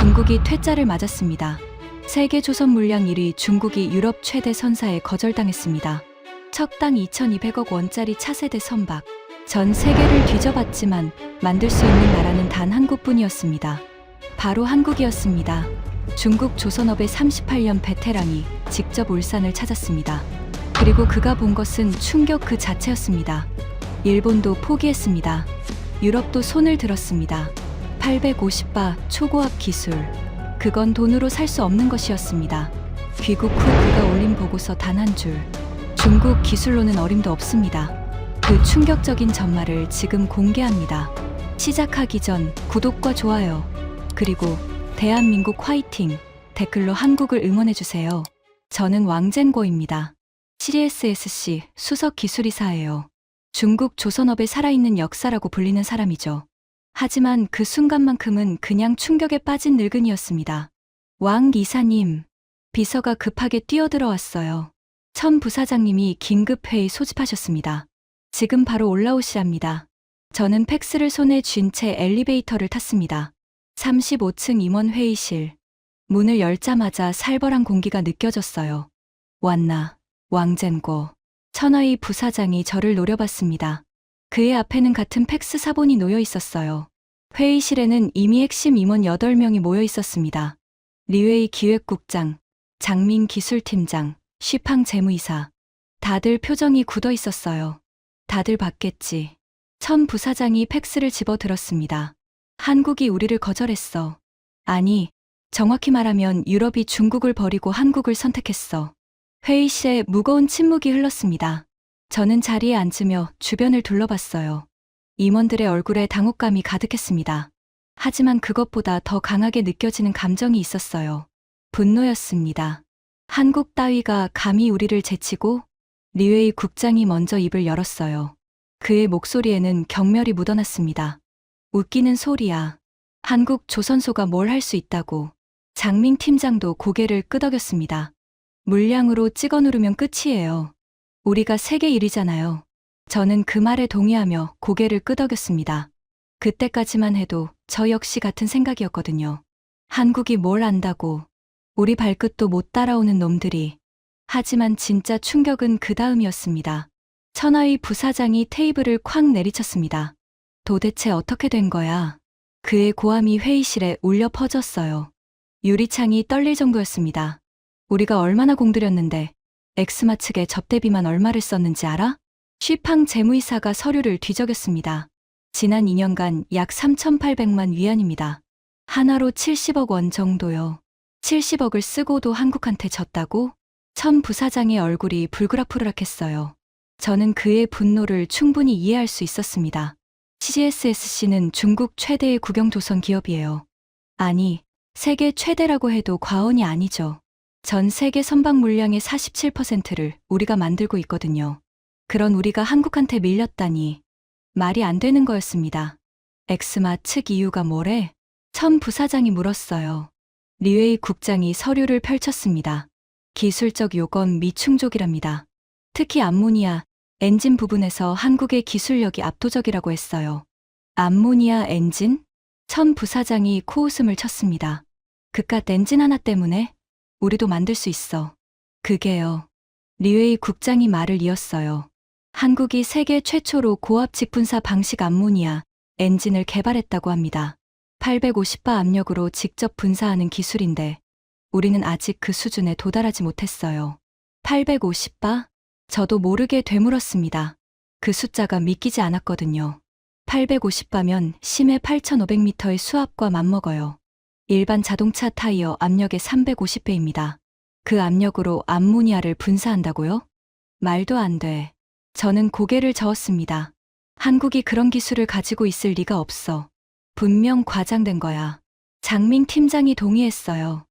중국이 퇴짜를 맞았습니다. 세계 조선 물량 1위 중국이 유럽 최대 선사에 거절당했습니다. 척당 2,200억 원짜리 차세대 선박. 전 세계를 뒤져봤지만 만들 수 있는 나라는 단 한국뿐이었습니다. 바로 한국이었습니다. 중국 조선업의 38년 베테랑이 직접 울산을 찾았습니다. 그리고 그가 본 것은 충격 그 자체였습니다. 일본도 포기했습니다. 유럽도 손을 들었습니다. 850바 초고압 기술. 그건 돈으로 살 수 없는 것이었습니다. 귀국 후 그가 올린 보고서 단 한 줄. 중국 기술로는 어림도 없습니다. 그 충격적인 전말을 지금 공개합니다. 시작하기 전 구독과 좋아요, 그리고 대한민국 화이팅 댓글로 한국을 응원해주세요. 저는 왕젠고입니다. CSSC 수석 기술이사예요. 중국 조선업의 살아있는 역사라고 불리는 사람이죠. 하지만 그 순간만큼은 그냥 충격에 빠진 늙은이였습니다. 왕 이사님, 비서가 급하게 뛰어들어왔어요. 천 부사장님이 긴급회의 소집하셨습니다. 지금 바로 올라오시랍니다. 저는 팩스를 손에 쥔 채 엘리베이터를 탔습니다. 35층 임원 회의실. 문을 열자마자 살벌한 공기가 느껴졌어요. 왔나, 왕젠고. 천하의 부사장이 저를 노려봤습니다. 그의 앞에는 같은 팩스 사본이 놓여 있었어요. 회의실에는 이미 핵심 임원 8명이 모여 있었습니다. 리웨이 기획국장, 장민 기술팀장, 쉬팡 재무이사. 다들 표정이 굳어 있었어요. 다들 봤겠지. 천 부사장이 팩스를 집어들었습니다. 한국이 우리를 거절했어. 아니, 정확히 말하면 유럽이 중국을 버리고 한국을 선택했어. 회의실에 무거운 침묵이 흘렀습니다. 저는 자리에 앉으며 주변을 둘러봤어요. 임원들의 얼굴에 당혹감이 가득했습니다. 하지만 그것보다 더 강하게 느껴지는 감정이 있었어요. 분노였습니다. 한국 따위가 감히 우리를 제치고? 리웨이 국장이 먼저 입을 열었어요. 그의 목소리에는 경멸이 묻어났습니다. 웃기는 소리야. 한국 조선소가 뭘 할 수 있다고. 장민 팀장도 고개를 끄덕였습니다. 물량으로 찍어 누르면 끝이에요. 우리가 세계 1위잖아요. 저는 그 말에 동의하며 고개를 끄덕였습니다. 그때까지만 해도 저 역시 같은 생각이었거든요. 한국이 뭘 안다고. 우리 발끝도 못 따라오는 놈들이. 하지만 진짜 충격은 그 다음이었습니다. 천하의 부사장이 테이블을 쾅 내리쳤습니다. 도대체 어떻게 된 거야? 그의 고함이 회의실에 울려 퍼졌어요. 유리창이 떨릴 정도였습니다. 우리가 얼마나 공들였는데 엑스마 측에 접대비만 얼마를 썼는지 알아? 쉬팡 재무이사가 서류를 뒤적였습니다. 지난 2년간 약 3,800만 위안입니다. 하나로 70억 원 정도요. 70억을 쓰고도 한국한테 졌다고? 천 부사장의 얼굴이 불그락불락했어요. 저는 그의 분노를 충분히 이해할 수 있었습니다. CSSC는 중국 최대의 국영조선 기업이에요. 아니, 세계 최대라고 해도 과언이 아니죠. 전 세계 선박 물량의 47%를 우리가 만들고 있거든요. 그런 우리가 한국한테 밀렸다니 말이 안 되는 거였습니다. 엑스마 측 이유가 뭐래? 천 부사장이 물었어요. 리웨이 국장이 서류를 펼쳤습니다. 기술적 요건 미충족이랍니다. 특히 암모니아, 엔진 부분에서 한국의 기술력이 압도적이라고 했어요. 암모니아 엔진? 천 부사장이 코웃음을 쳤습니다. 그깟 엔진 하나 때문에? 우리도 만들 수 있어. 그게요. 리웨이 국장이 말을 이었어요. 한국이 세계 최초로 고압 직분사 방식 암모니아 엔진을 개발했다고 합니다. 850바 압력으로 직접 분사하는 기술인데 우리는 아직 그 수준에 도달하지 못했어요. 850바? 저도 모르게 되물었습니다. 그 숫자가 믿기지 않았거든요. 850바면 심해 8,500m의 수압과 맞먹어요. 일반 자동차 타이어 압력의 350배입니다. 그 압력으로 암모니아를 분사한다고요? 말도 안 돼. 저는 고개를 저었습니다. 한국이 그런 기술을 가지고 있을 리가 없어. 분명 과장된 거야. 장민 팀장이 동의했어요.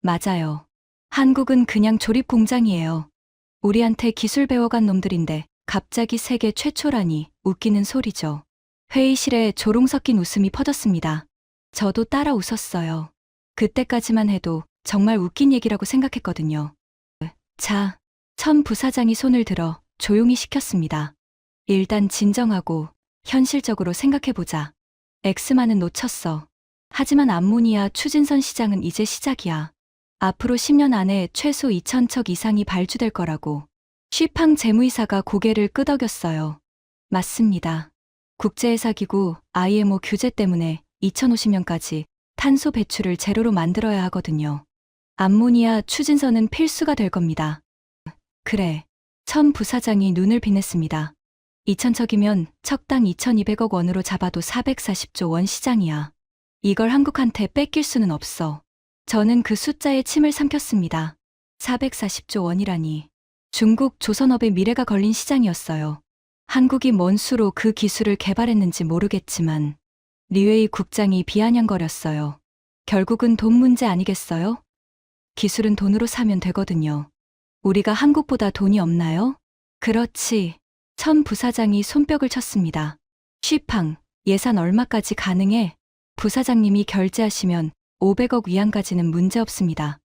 맞아요. 한국은 그냥 조립 공장이에요. 우리한테 기술 배워간 놈들인데 갑자기 세계 최초라니 웃기는 소리죠. 회의실에 조롱 섞인 웃음이 퍼졌습니다. 저도 따라 웃었어요. 그때까지만 해도 정말 웃긴 얘기라고 생각했거든요. 자, 천 부사장이 손을 들어 조용히 시켰습니다. 일단 진정하고 현실적으로 생각해보자. 엑스마는 놓쳤어. 하지만 암모니아 추진선 시장은 이제 시작이야. 앞으로 10년 안에 최소 2,000척 이상이 발주될 거라고. 쉬팡 재무이사가 고개를 끄덕였어요. 맞습니다. 국제회사기구 IMO 규제 때문에 2050년까지 탄소 배출을 제로로 만들어야 하거든요. 암모니아 추진선은 필수가 될 겁니다. 그래. 천 부사장이 눈을 빛냈습니다. 2,000척이면 척당 2,200억 원으로 잡아도 440조 원 시장이야. 이걸 한국한테 뺏길 수는 없어. 저는 그 숫자에 침을 삼켰습니다. 440조 원이라니. 중국 조선업의 미래가 걸린 시장이었어요. 한국이 뭔 수로 그 기술을 개발했는지 모르겠지만 리웨이 국장이 비아냥거렸어요. 결국은 돈 문제 아니겠어요? 기술은 돈으로 사면 되거든요. 우리가 한국보다 돈이 없나요? 그렇지. 천 부사장이 손뼉을 쳤습니다. 쉬팡, 예산 얼마까지 가능해? 부사장님이 결제하시면 500억 위안까지는 문제없습니다.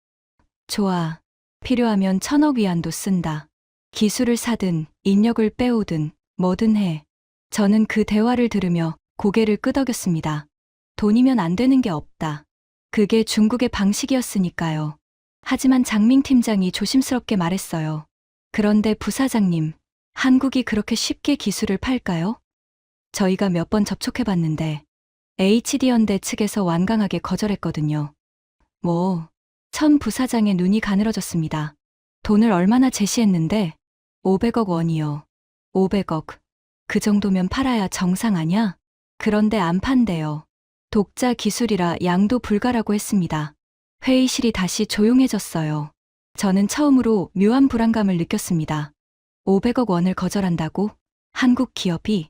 좋아. 필요하면 1,000억 위안도 쓴다. 기술을 사든 인력을 빼오든 뭐든 해. 저는 그 대화를 들으며 고개를 끄덕였습니다. 돈이면 안 되는 게 없다. 그게 중국의 방식이었으니까요. 하지만 장민 팀장이 조심스럽게 말했어요. 그런데 부사장님, 한국이 그렇게 쉽게 기술을 팔까요? 저희가 몇 번 접촉해봤는데 HD현대 측에서 완강하게 거절했거든요. 천 부사장의 눈이 가늘어졌습니다. 돈을 얼마나 제시했는데? 500억 원이요. 500억. 그 정도면 팔아야 정상 아냐? 그런데 안 판대요. 독자 기술이라 양도 불가라고 했습니다. 회의실이 다시 조용해졌어요. 저는 처음으로 묘한 불안감을 느꼈습니다. 500억 원을 거절한다고? 한국 기업이?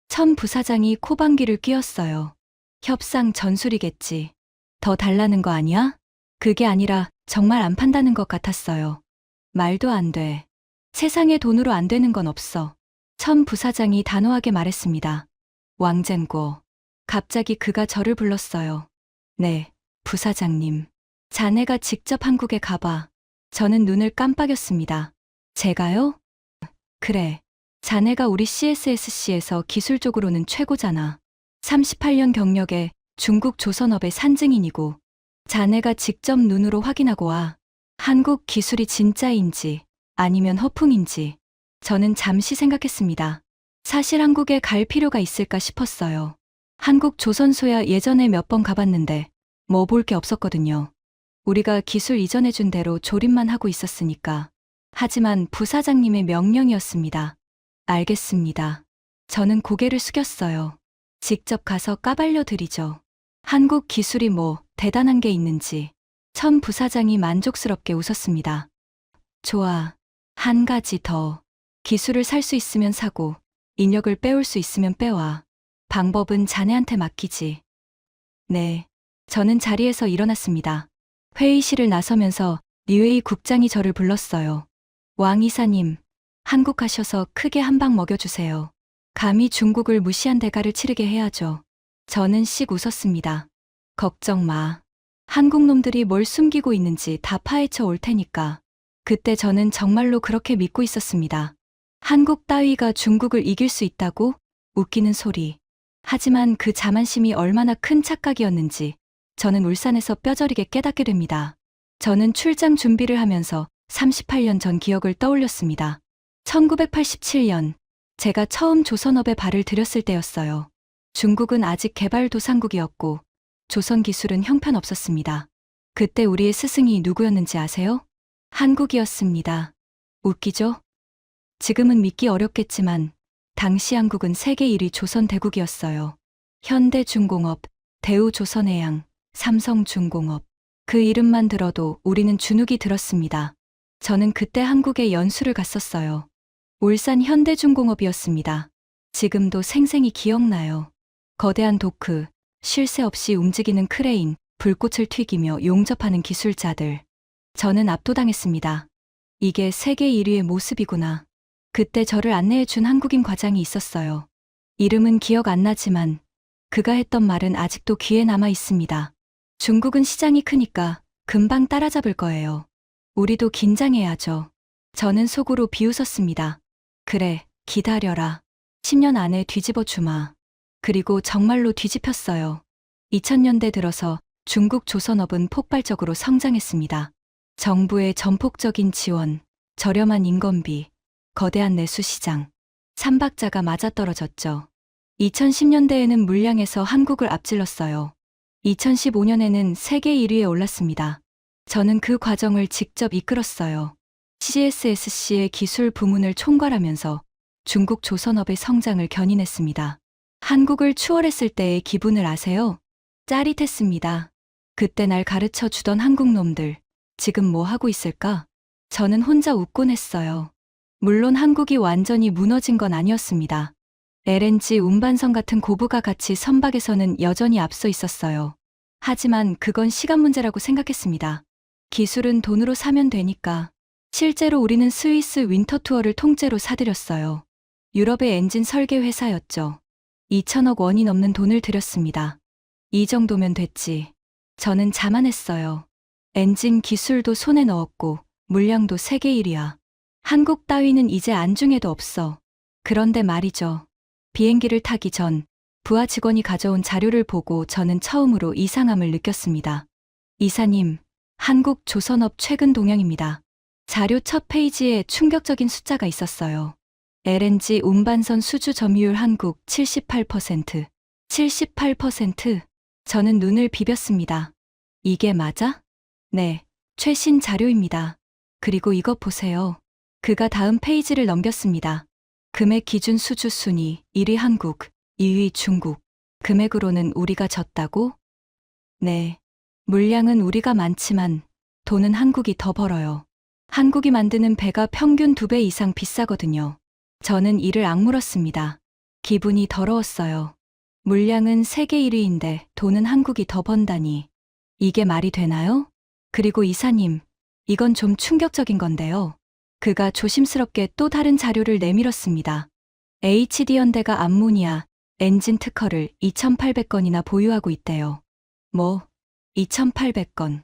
천 부사장이 코방귀를 뀌었어요. 협상 전술이겠지. 더 달라는 거 아니야? 그게 아니라 정말 안 판다는 것 같았어요. 말도 안 돼. 세상에 돈으로 안 되는 건 없어. 천 부사장이 단호하게 말했습니다. 왕젠고. 갑자기 그가 저를 불렀어요. 네, 부사장님. 자네가 직접 한국에 가봐. 저는 눈을 깜빡였습니다. 제가요? 그래. 자네가 우리 CSSC에서 기술적으로는 최고잖아. 38년 경력에 중국 조선업의 산증인이고. 자네가 직접 눈으로 확인하고 와. 한국 기술이 진짜인지 아니면 허풍인지. 저는 잠시 생각했습니다. 사실 한국에 갈 필요가 있을까 싶었어요. 한국 조선소야 예전에 몇 번 가봤는데 뭐 볼 게 없었거든요. 우리가 기술 이전해준 대로 조립만 하고 있었으니까. 하지만 부사장님의 명령이었습니다. 알겠습니다. 저는 고개를 숙였어요. 직접 가서 까발려 드리죠. 한국 기술이 뭐 대단한 게 있는지. 천 부사장이 만족스럽게 웃었습니다. 좋아. 한 가지 더. 기술을 살 수 있으면 사고, 인력을 빼올 수 있으면 빼와. 방법은 자네한테 맡기지. 네. 저는 자리에서 일어났습니다. 회의실을 나서면서 리웨이 국장이 저를 불렀어요. 왕 이사님, 한국 가셔서 크게 한 방 먹여주세요. 감히 중국을 무시한 대가를 치르게 해야죠. 저는 씩 웃었습니다. 걱정 마. 한국 놈들이 뭘 숨기고 있는지 다 파헤쳐 올 테니까. 그때 저는 정말로 그렇게 믿고 있었습니다. 한국 따위가 중국을 이길 수 있다고? 웃기는 소리. 하지만 그 자만심이 얼마나 큰 착각이었는지 저는 울산에서 뼈저리게 깨닫게 됩니다. 저는 출장 준비를 하면서 38년 전 기억을 떠올렸습니다. 1987년 제가 처음 조선업에 발을 들였을 때였어요. 중국은 아직 개발도상국이었고 조선 기술은 형편없었습니다. 그때 우리의 스승이 누구였는지 아세요? 한국이었습니다. 웃기죠? 지금은 믿기 어렵겠지만 당시 한국은 세계 1위 조선 대국이었어요. 현대중공업, 대우조선해양, 삼성중공업. 그 이름만 들어도 우리는 주눅이 들었습니다. 저는 그때 한국에 연수를 갔었어요. 울산 현대중공업이었습니다. 지금도 생생히 기억나요. 거대한 도크, 쉴 새 없이 움직이는 크레인, 불꽃을 튀기며 용접하는 기술자들. 저는 압도당했습니다. 이게 세계 1위의 모습이구나. 그때 저를 안내해 준 한국인 과장이 있었어요. 이름은 기억 안 나지만 그가 했던 말은 아직도 귀에 남아 있습니다. 중국은 시장이 크니까 금방 따라잡을 거예요. 우리도 긴장해야죠. 저는 속으로 비웃었습니다. 그래, 기다려라. 10년 안에 뒤집어 주마. 그리고 정말로 뒤집혔어요. 2000년대 들어서 중국 조선업은 폭발적으로 성장했습니다. 정부의 전폭적인 지원, 저렴한 인건비, 거대한 내수 시장, 삼박자가 맞아떨어졌죠. 2010년대에는 물량에서 한국을 앞질렀어요. 2015년에는 세계 1위에 올랐습니다. 저는 그 과정을 직접 이끌었어요. CSSC의 기술 부문을 총괄하면서 중국 조선업의 성장을 견인했습니다. 한국을 추월했을 때의 기분을 아세요? 짜릿했습니다. 그때 날 가르쳐 주던 한국 놈들, 지금 뭐 하고 있을까? 저는 혼자 웃곤 했어요. 물론 한국이 완전히 무너진 건 아니었습니다. LNG 운반선 같은 고부가 가치 선박에서는 여전히 앞서 있었어요. 하지만 그건 시간 문제라고 생각했습니다. 기술은 돈으로 사면 되니까. 실제로 우리는 스위스 윈터 투어를 통째로 사들였어요. 유럽의 엔진 설계 회사였죠. 2천억 원이 넘는 돈을 들였습니다. 이 정도면 됐지. 저는 자만했어요. 엔진 기술도 손에 넣었고 물량도 세계 1위야. 한국 따위는 이제 안중에도 없어. 그런데 말이죠. 비행기를 타기 전 부하 직원이 가져온 자료를 보고 저는 처음으로 이상함을 느꼈습니다. 이사님, 한국 조선업 최근 동향입니다. 자료 첫 페이지에 충격적인 숫자가 있었어요. LNG 운반선 수주 점유율 한국 78%. 78%. 저는 눈을 비볐습니다. 이게 맞아? 네, 최신 자료입니다. 그리고 이것 보세요. 그가 다음 페이지를 넘겼습니다. 금액 기준 수주 순위 1위 한국, 2위 중국. 금액으로는 우리가 졌다고? 네. 물량은 우리가 많지만 돈은 한국이 더 벌어요. 한국이 만드는 배가 평균 2배 이상 비싸거든요. 저는 이를 악물었습니다. 기분이 더러웠어요. 물량은 세계 1위인데 돈은 한국이 더 번다니. 이게 말이 되나요? 그리고 이사님, 이건 좀 충격적인 건데요. 그가 조심스럽게 또 다른 자료를 내밀었습니다. HD현대가 암모니아, 엔진 특허를 2,800건이나 보유하고 있대요. 뭐, 2,800건.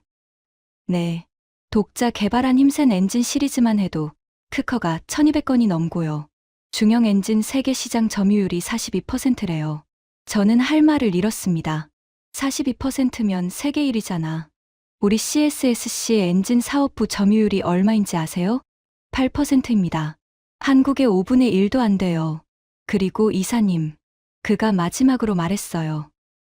네. 독자 개발한 힘센 엔진 시리즈만 해도 특허가 1,200건이 넘고요. 중형 엔진 세계 시장 점유율이 42%래요. 저는 할 말을 잃었습니다. 42%면 세계 1위잖아. 우리 CSSC 엔진 사업부 점유율이 얼마인지 아세요? 8%입니다. 한국의 5분의 1도 안 돼요. 그리고 이사님, 그가 마지막으로 말했어요.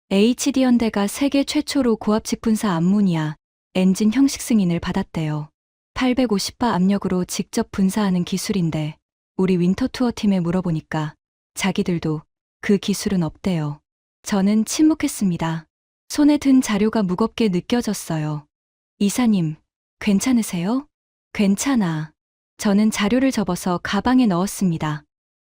HD현대가 세계 최초로 고압 직분사 암모니아 엔진 형식 승인을 받았대요. 850바 압력으로 직접 분사하는 기술인데 우리 윈터투어 팀에 물어보니까 자기들도 그 기술은 없대요. 저는 침묵했습니다. 손에 든 자료가 무겁게 느껴졌어요. 이사님, 괜찮으세요? 괜찮아. 저는 자료를 접어서 가방에 넣었습니다.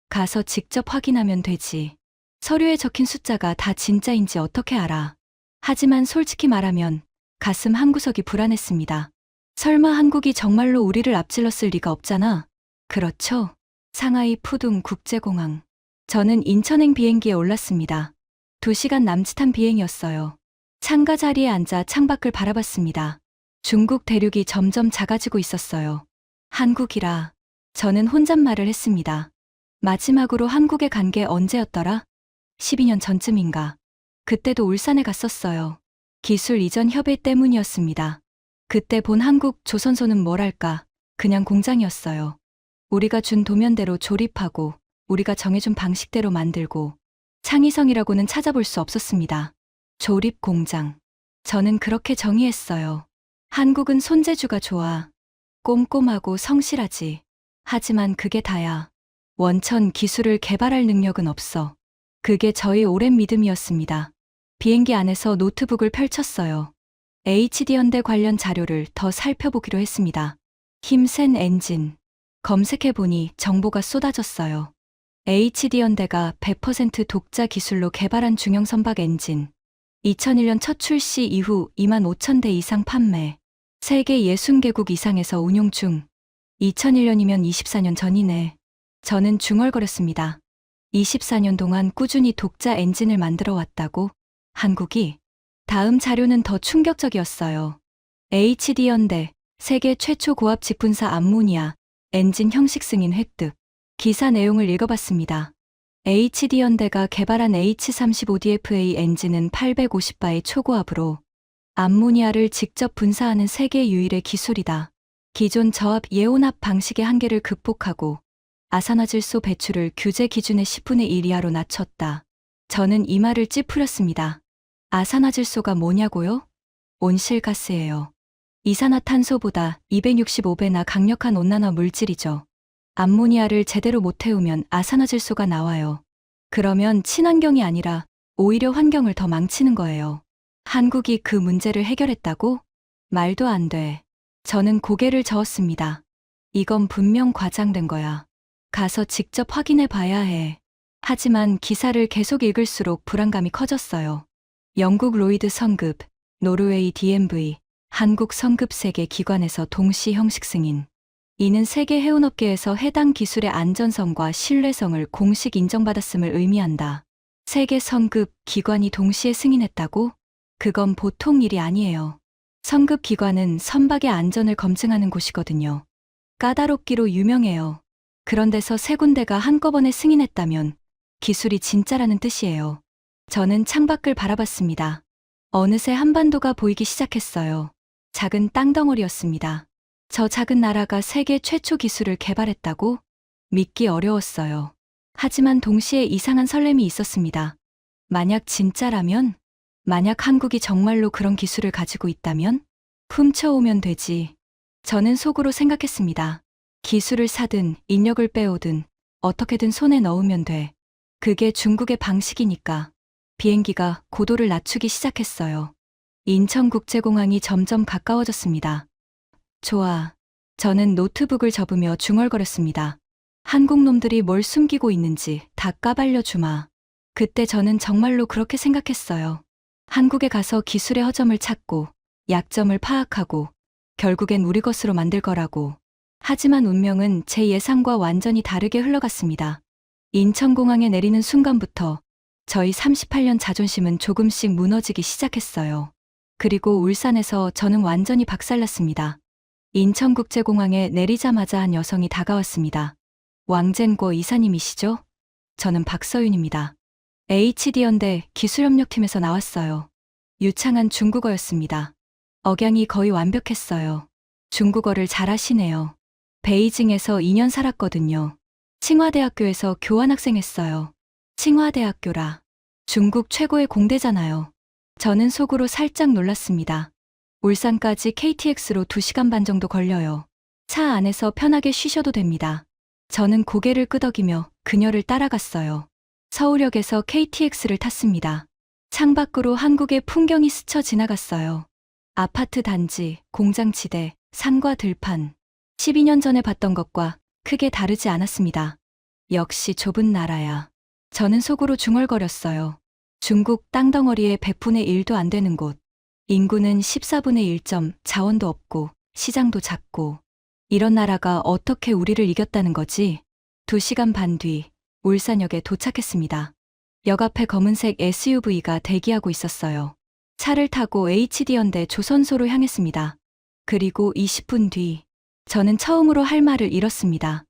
가서 직접 확인하면 되지. 서류에 적힌 숫자가 다 진짜인지 어떻게 알아. 하지만 솔직히 말하면 가슴 한구석이 불안했습니다. 설마 한국이 정말로 우리를 앞질렀을 리가 없잖아. 그렇죠? 상하이 푸둥 국제공항. 저는 인천행 비행기에 올랐습니다. 2시간 남짓한 비행이었어요. 창가 자리에 앉아 창밖을 바라봤습니다. 중국 대륙이 점점 작아지고 있었어요. 한국이라. 저는 혼잣말을 했습니다. 마지막으로 한국에 간 게 언제였더라? 12년 전쯤인가. 그때도 울산에 갔었어요. 기술 이전 협의 때문이었습니다. 그때 본 한국 조선소는 뭐랄까, 그냥 공장이었어요. 우리가 준 도면대로 조립하고, 우리가 정해준 방식대로 만들고, 창의성이라고는 찾아볼 수 없었습니다. 조립 공장. 저는 그렇게 정의했어요. 한국은 손재주가 좋아. 꼼꼼하고 성실하지. 하지만 그게 다야. 원천 기술을 개발할 능력은 없어. 그게 저희 오랜 믿음이었습니다. 비행기 안에서 노트북을 펼쳤어요. HD현대 관련 자료를 더 살펴보기로 했습니다. 힘센 엔진. 검색해보니 정보가 쏟아졌어요. HD현대가 100% 독자 기술로 개발한 중형 선박 엔진. 2001년 첫 출시 이후 25,000대 이상 판매. 세계 60개국 이상에서 운용 중. 2001년이면 24년 전이네. 저는 중얼거렸습니다. 24년 동안 꾸준히 독자 엔진을 만들어 왔다고? 한국이? 다음 자료는 더 충격적이었어요. HD현대, 세계 최초 고압 직분사 암모니아, 엔진 형식 승인 획득. 기사 내용을 읽어봤습니다. HD연대가 개발한 H35DFA 엔진은 850바의 초고압으로 암모니아를 직접 분사하는 세계 유일의 기술이다. 기존 저압 예온압 방식의 한계를 극복하고 아산화질소 배출을 규제 기준의 10분의 1 이하로 낮췄다. 저는 이마를 찌푸렸습니다. 아산화질소가 뭐냐고요? 온실가스예요. 이산화탄소보다 265배나 강력한 온난화 물질이죠. 암모니아를 제대로 못 태우면 아산화질소가 나와요. 그러면 친환경이 아니라 오히려 환경을 더 망치는 거예요. 한국이 그 문제를 해결했다고? 말도 안 돼. 저는 고개를 저었습니다. 이건 분명 과장된 거야. 가서 직접 확인해 봐야 해. 하지만 기사를 계속 읽을수록 불안감이 커졌어요. 영국 로이드 성급, 노르웨이 DMV, 한국 성급 세계 기관에서 동시 형식 승인. 이는 세계 해운업계에서 해당 기술의 안전성과 신뢰성을 공식 인정받았음을 의미한다. 세계 성급 기관이 동시에 승인했다고? 그건 보통 일이 아니에요. 성급 기관은 선박의 안전을 검증하는 곳이거든요. 까다롭기로 유명해요. 그런 데서 세 군데가 한꺼번에 승인했다면 기술이 진짜라는 뜻이에요. 저는 창밖을 바라봤습니다. 어느새 한반도가 보이기 시작했어요. 작은 땅덩어리였습니다. 저 작은 나라가 세계 최초 기술을 개발했다고? 믿기 어려웠어요. 하지만 동시에 이상한 설렘이 있었습니다. 만약 진짜라면? 만약 한국이 정말로 그런 기술을 가지고 있다면? 훔쳐오면 되지. 저는 속으로 생각했습니다. 기술을 사든 인력을 빼오든 어떻게든 손에 넣으면 돼. 그게 중국의 방식이니까. 비행기가 고도를 낮추기 시작했어요. 인천국제공항이 점점 가까워졌습니다. 좋아. 저는 노트북을 접으며 중얼거렸습니다. 한국 놈들이 뭘 숨기고 있는지 다 까발려 주마. 그때 저는 정말로 그렇게 생각했어요. 한국에 가서 기술의 허점을 찾고 약점을 파악하고 결국엔 우리 것으로 만들 거라고. 하지만 운명은 제 예상과 완전히 다르게 흘러갔습니다. 인천공항에 내리는 순간부터 저희 38년 자존심은 조금씩 무너지기 시작했어요. 그리고 울산에서 저는 완전히 박살났습니다. 인천국제공항에 내리자마자 한 여성이 다가왔습니다. 왕젠고 이사님이시죠? 저는 박서윤입니다. HD연대 기술협력팀에서 나왔어요. 유창한 중국어였습니다. 억양이 거의 완벽했어요. 중국어를 잘하시네요. 베이징에서 2년 살았거든요. 칭화대학교에서 교환학생 했어요. 칭화대학교라. 중국 최고의 공대잖아요. 저는 속으로 살짝 놀랐습니다. 울산까지 KTX로 2시간 반 정도 걸려요. 차 안에서 편하게 쉬셔도 됩니다. 저는 고개를 끄덕이며 그녀를 따라갔어요. 서울역에서 KTX를 탔습니다. 창밖으로 한국의 풍경이 스쳐 지나갔어요. 아파트 단지, 공장지대, 산과 들판. 12년 전에 봤던 것과 크게 다르지 않았습니다. 역시 좁은 나라야. 저는 속으로 중얼거렸어요. 중국 땅덩어리의 100분의 1도 안 되는 곳. 인구는 14분의 1점, 자원도 없고 시장도 작고. 이런 나라가 어떻게 우리를 이겼다는 거지? 2시간 반 뒤 울산역에 도착했습니다. 역 앞에 검은색 SUV가 대기하고 있었어요. 차를 타고 HD연대 조선소로 향했습니다. 그리고 20분 뒤 저는 처음으로 할 말을 잃었습니다.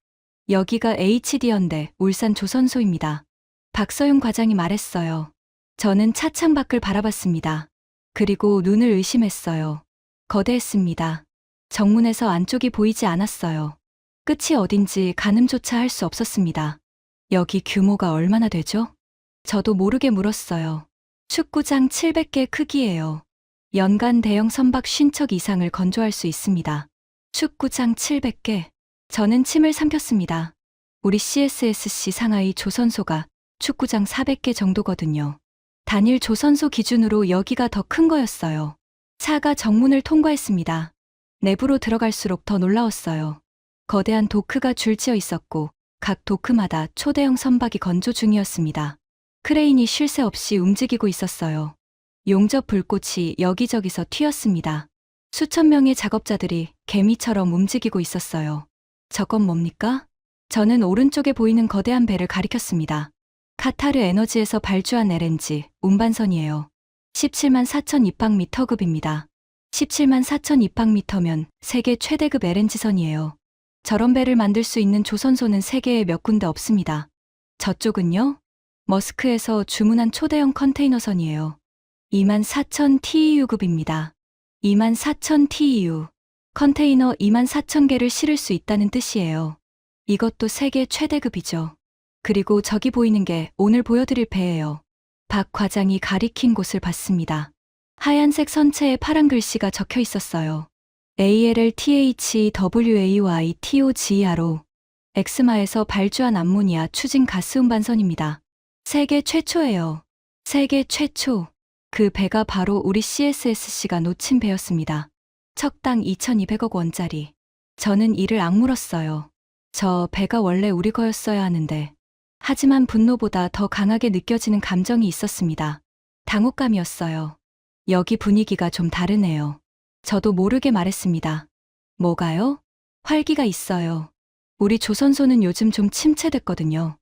여기가 HD연대 울산 조선소입니다. 박서윤 과장이 말했어요. 저는 차창 밖을 바라봤습니다. 그리고 눈을 의심했어요. 거대했습니다. 정문에서 안쪽이 보이지 않았어요. 끝이 어딘지 가늠조차 할 수 없었습니다. 여기 규모가 얼마나 되죠? 저도 모르게 물었어요. 축구장 700개 크기예요. 연간 대형 선박 50척 이상을 건조할 수 있습니다. 축구장 700개. 저는 침을 삼켰습니다. 우리 CSSC 상하이 조선소가 축구장 400개 정도거든요. 단일 조선소 기준으로 여기가 더 큰 거였어요. 차가 정문을 통과했습니다. 내부로 들어갈수록 더 놀라웠어요. 거대한 도크가 줄지어 있었고 각 도크마다 초대형 선박이 건조 중이었습니다. 크레인이 쉴 새 없이 움직이고 있었어요. 용접 불꽃이 여기저기서 튀었습니다. 수천 명의 작업자들이 개미처럼 움직이고 있었어요. 저건 뭡니까? 저는 오른쪽에 보이는 거대한 배를 가리켰습니다. 카타르 에너지에서 발주한 LNG 운반선이에요. 17만 4천 입항미터급입니다. 17만 4천 입항미터면 세계 최대급 LNG선이에요. 저런 배를 만들 수 있는 조선소는 세계에 몇 군데 없습니다. 저쪽은요? 머스크에서 주문한 초대형 컨테이너선이에요. 24,000 TEU급입니다. 24,000 TEU. 컨테이너 24,000개를 실을 수 있다는 뜻이에요. 이것도 세계 최대급이죠. 그리고 저기 보이는 게 오늘 보여드릴 배예요. 박 과장이 가리킨 곳을 봤습니다. 하얀색 선체에 파란 글씨가 적혀 있었어요. ALTHWAYTOGERO. 엑스마에서 발주한 암모니아 추진 가스 운반선입니다. 세계 최초예요. 세계 최초. 그 배가 바로 우리 CSSC가 놓친 배였습니다. 척당 2,200억 원짜리. 저는 이를 악물었어요. 저 배가 원래 우리 거였어야 하는데. 하지만 분노보다 더 강하게 느껴지는 감정이 있었습니다. 당혹감이었어요. 여기 분위기가 좀 다르네요. 저도 모르게 말했습니다. 뭐가요? 활기가 있어요. 우리 조선소는 요즘 좀 침체됐거든요.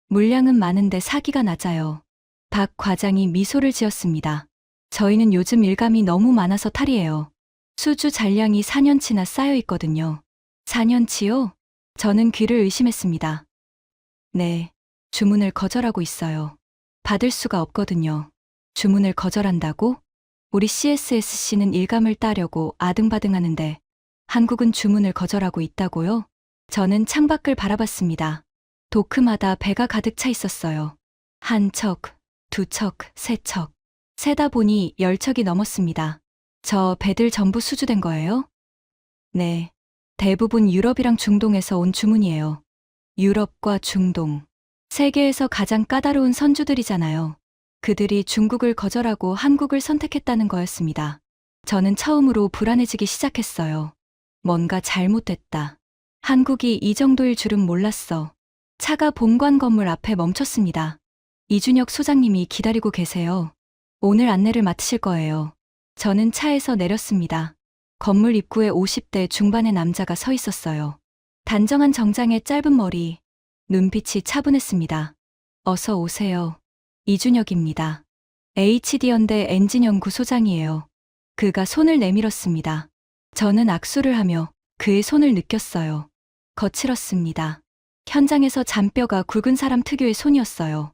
물량은 많은데 사기가 낮아요. 박 과장이 미소를 지었습니다. 저희는 요즘 일감이 너무 많아서 탈이에요. 수주 잔량이 4년치나 쌓여 있거든요. 4년치요? 저는 귀를 의심했습니다. 네, 주문을 거절하고 있어요. 받을 수가 없거든요. 주문을 거절한다고? 우리 CSSC는 일감을 따려고 아등바등하는데 한국은 주문을 거절하고 있다고요? 저는 창밖을 바라봤습니다. 도크마다 배가 가득 차 있었어요. 한 척, 두 척, 세 척. 세다 보니 10척이 넘었습니다. 저 배들 전부 수주된 거예요? 네. 대부분 유럽이랑 중동에서 온 주문이에요. 유럽과 중동. 세계에서 가장 까다로운 선주들이잖아요. 그들이 중국을 거절하고 한국을 선택했다는 거였습니다. 저는 처음으로 불안해지기 시작했어요. 뭔가 잘못됐다. 한국이 이 정도일 줄은 몰랐어. 차가 본관 건물 앞에 멈췄습니다. 이준혁 소장님이 기다리고 계세요. 오늘 안내를 맡으실 거예요. 저는 차에서 내렸습니다. 건물 입구에 50대 중반의 남자가 서 있었어요. 단정한 정장에 짧은 머리, 눈빛이 차분했습니다. 어서 오세요. 이준혁입니다. HD연대 엔진연구소장이에요. 그가 손을 내밀었습니다. 저는 악수를 하며 그의 손을 느꼈어요. 거칠었습니다. 현장에서 잔뼈가 굵은 사람 특유의 손이었어요.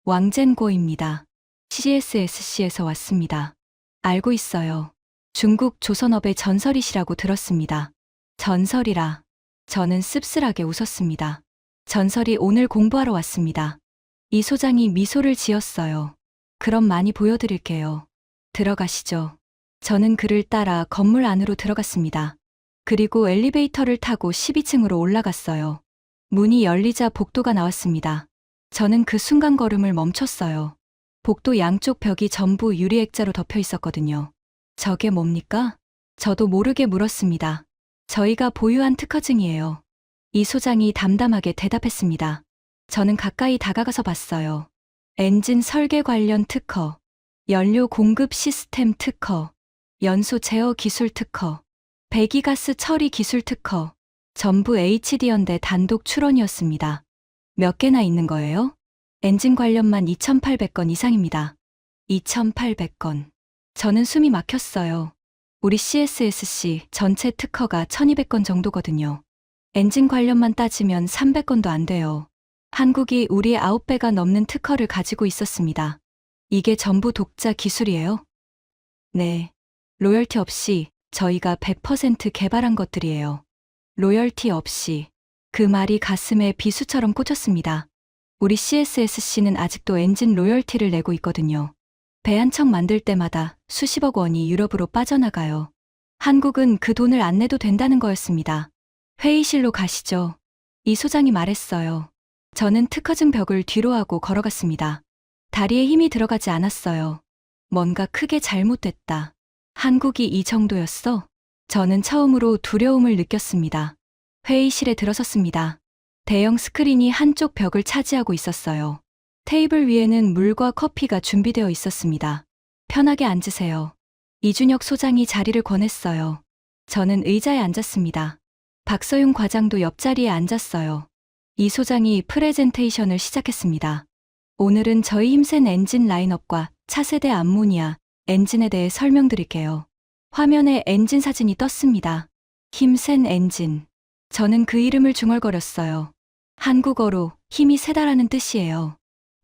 왕젠고입니다. CSSC에서 왔습니다. 알고 있어요. 중국 조선업의 전설이시라고 들었습니다. 전설이라. 저는 씁쓸하게 웃었습니다. 전설이 오늘 공부하러 왔습니다. 이 소장이 미소를 지었어요. 그럼 많이 보여드릴게요. 들어가시죠. 저는 그를 따라 건물 안으로 들어갔습니다. 그리고 엘리베이터를 타고 12층으로 올라갔어요. 문이 열리자 복도가 나왔습니다. 저는 그 순간 걸음을 멈췄어요. 복도 양쪽 벽이 전부 유리 액자로 덮여 있었거든요. 저게 뭡니까? 저도 모르게 물었습니다. 저희가 보유한 특허증이에요. 이 소장이 담담하게 대답했습니다. 저는 가까이 다가가서 봤어요. 엔진 설계 관련 특허, 연료 공급 시스템 특허, 연소 제어 기술 특허, 배기가스 처리 기술 특허, 전부 HD연대 단독 출원이었습니다. 몇 개나 있는 거예요? 엔진 관련만 2,800건 이상입니다. 2,800건. 저는 숨이 막혔어요. 우리 CSSC 전체 특허가 1,200건 정도거든요. 엔진 관련만 따지면 300건도 안 돼요. 한국이 우리의 9배가 넘는 특허를 가지고 있었습니다. 이게 전부 독자 기술이에요? 네. 로열티 없이 저희가 100% 개발한 것들이에요. 로열티 없이. 그 말이 가슴에 비수처럼 꽂혔습니다. 우리 CSSC는 아직도 엔진 로열티를 내고 있거든요. 배 한 척 만들 때마다 수십억 원이 유럽으로 빠져나가요. 한국은 그 돈을 안 내도 된다는 거였습니다. 회의실로 가시죠. 이 소장이 말했어요. 저는 특허증 벽을 뒤로 하고 걸어갔습니다. 다리에 힘이 들어가지 않았어요. 뭔가 크게 잘못됐다. 한국이 이 정도였어? 저는 처음으로 두려움을 느꼈습니다. 회의실에 들어섰습니다. 대형 스크린이 한쪽 벽을 차지하고 있었어요. 테이블 위에는 물과 커피가 준비되어 있었습니다. 편하게 앉으세요. 이준혁 소장이 자리를 권했어요. 저는 의자에 앉았습니다. 박서윤 과장도 옆자리에 앉았어요. 이 소장이 프레젠테이션을 시작했습니다. 오늘은 저희 힘센 엔진 라인업과 차세대 암모니아 엔진에 대해 설명드릴게요. 화면에 엔진 사진이 떴습니다. 힘센 엔진. 저는 그 이름을 중얼거렸어요. 한국어로 힘이 세다라는 뜻이에요.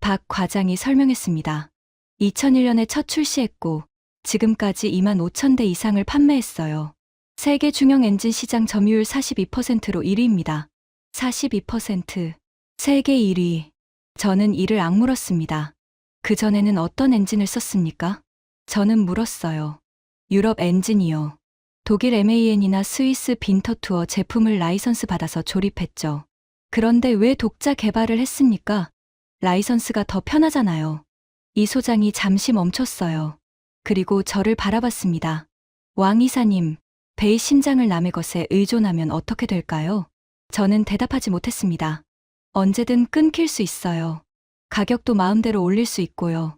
박 과장이 설명했습니다. 2001년에 첫 출시했고 지금까지 25,000대 이상을 판매했어요. 세계 중형 엔진 시장 점유율 42%로 1위입니다. 42%. 세계 1위. 저는 이를 악물었습니다. 그전에는 어떤 엔진을 썼습니까? 저는 물었어요. 유럽 엔진이요. 독일 MAN이나 스위스 빈터투어 제품을 라이선스 받아서 조립했죠. 그런데 왜 독자 개발을 했습니까? 라이선스가 더 편하잖아요. 이 소장이 잠시 멈췄어요. 그리고 저를 바라봤습니다. 왕 이사님, 배의 심장을 남의 것에 의존하면 어떻게 될까요? 저는 대답하지 못했습니다. 언제든 끊길 수 있어요. 가격도 마음대로 올릴 수 있고요.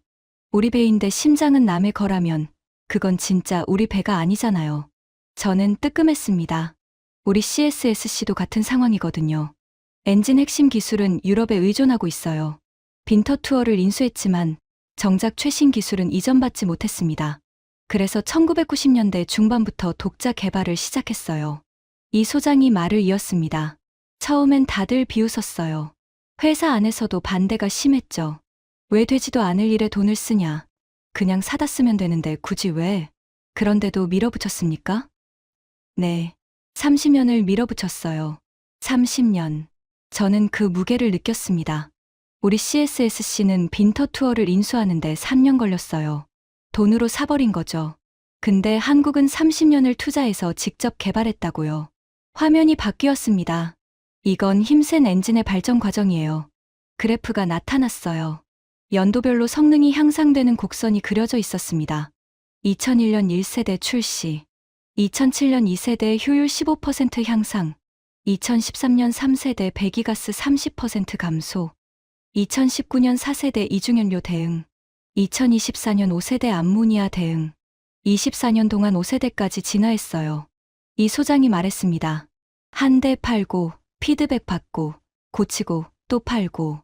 우리 배인데 심장은 남의 거라면 그건 진짜 우리 배가 아니잖아요. 저는 뜨끔했습니다. 우리 CSSC도 같은 상황이거든요. 엔진 핵심 기술은 유럽에 의존하고 있어요. 빈터투어를 인수했지만 정작 최신 기술은 이전받지 못했습니다. 그래서 1990년대 중반부터 독자 개발을 시작했어요. 이 소장이 말을 이었습니다. 처음엔 다들 비웃었어요. 회사 안에서도 반대가 심했죠. 왜 되지도 않을 일에 돈을 쓰냐. 그냥 사다 쓰면 되는데 굳이 왜? 그런데도 밀어붙였습니까? 네. 30년을 밀어붙였어요. 30년. 저는 그 무게를 느꼈습니다. 우리 CSSC는 빈터투어를 인수하는데 3년 걸렸어요. 돈으로 사버린 거죠. 근데 한국은 30년을 투자해서 직접 개발했다고요. 화면이 바뀌었습니다. 이건 힘센 엔진의 발전 과정이에요. 그래프가 나타났어요. 연도별로 성능이 향상되는 곡선이 그려져 있었습니다. 2001년 1세대 출시, 2007년 2세대 효율 15% 향상, 2013년 3세대 배기가스 30% 감소, 2019년 4세대 이중연료 대응, 2024년 5세대 암모니아 대응, 24년 동안 5세대까지 진화했어요. 이 소장이 말했습니다. 한 대 팔고, 피드백 받고, 고치고, 또 팔고,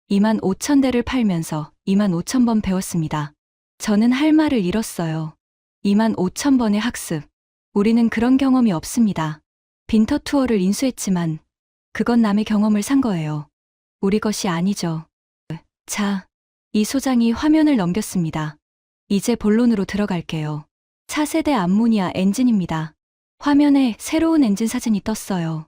25,000대를 팔면서 25,000번 배웠습니다. 저는 할 말을 잃었어요. 25,000번의 학습. 우리는 그런 경험이 없습니다. 빈터투어를 인수했지만 그건 남의 경험을 산 거예요. 우리 것이 아니죠. 자, 이 소장이 화면을 넘겼습니다. 이제 본론으로 들어갈게요. 4세대 암모니아 엔진입니다. 화면에 새로운 엔진 사진이 떴어요.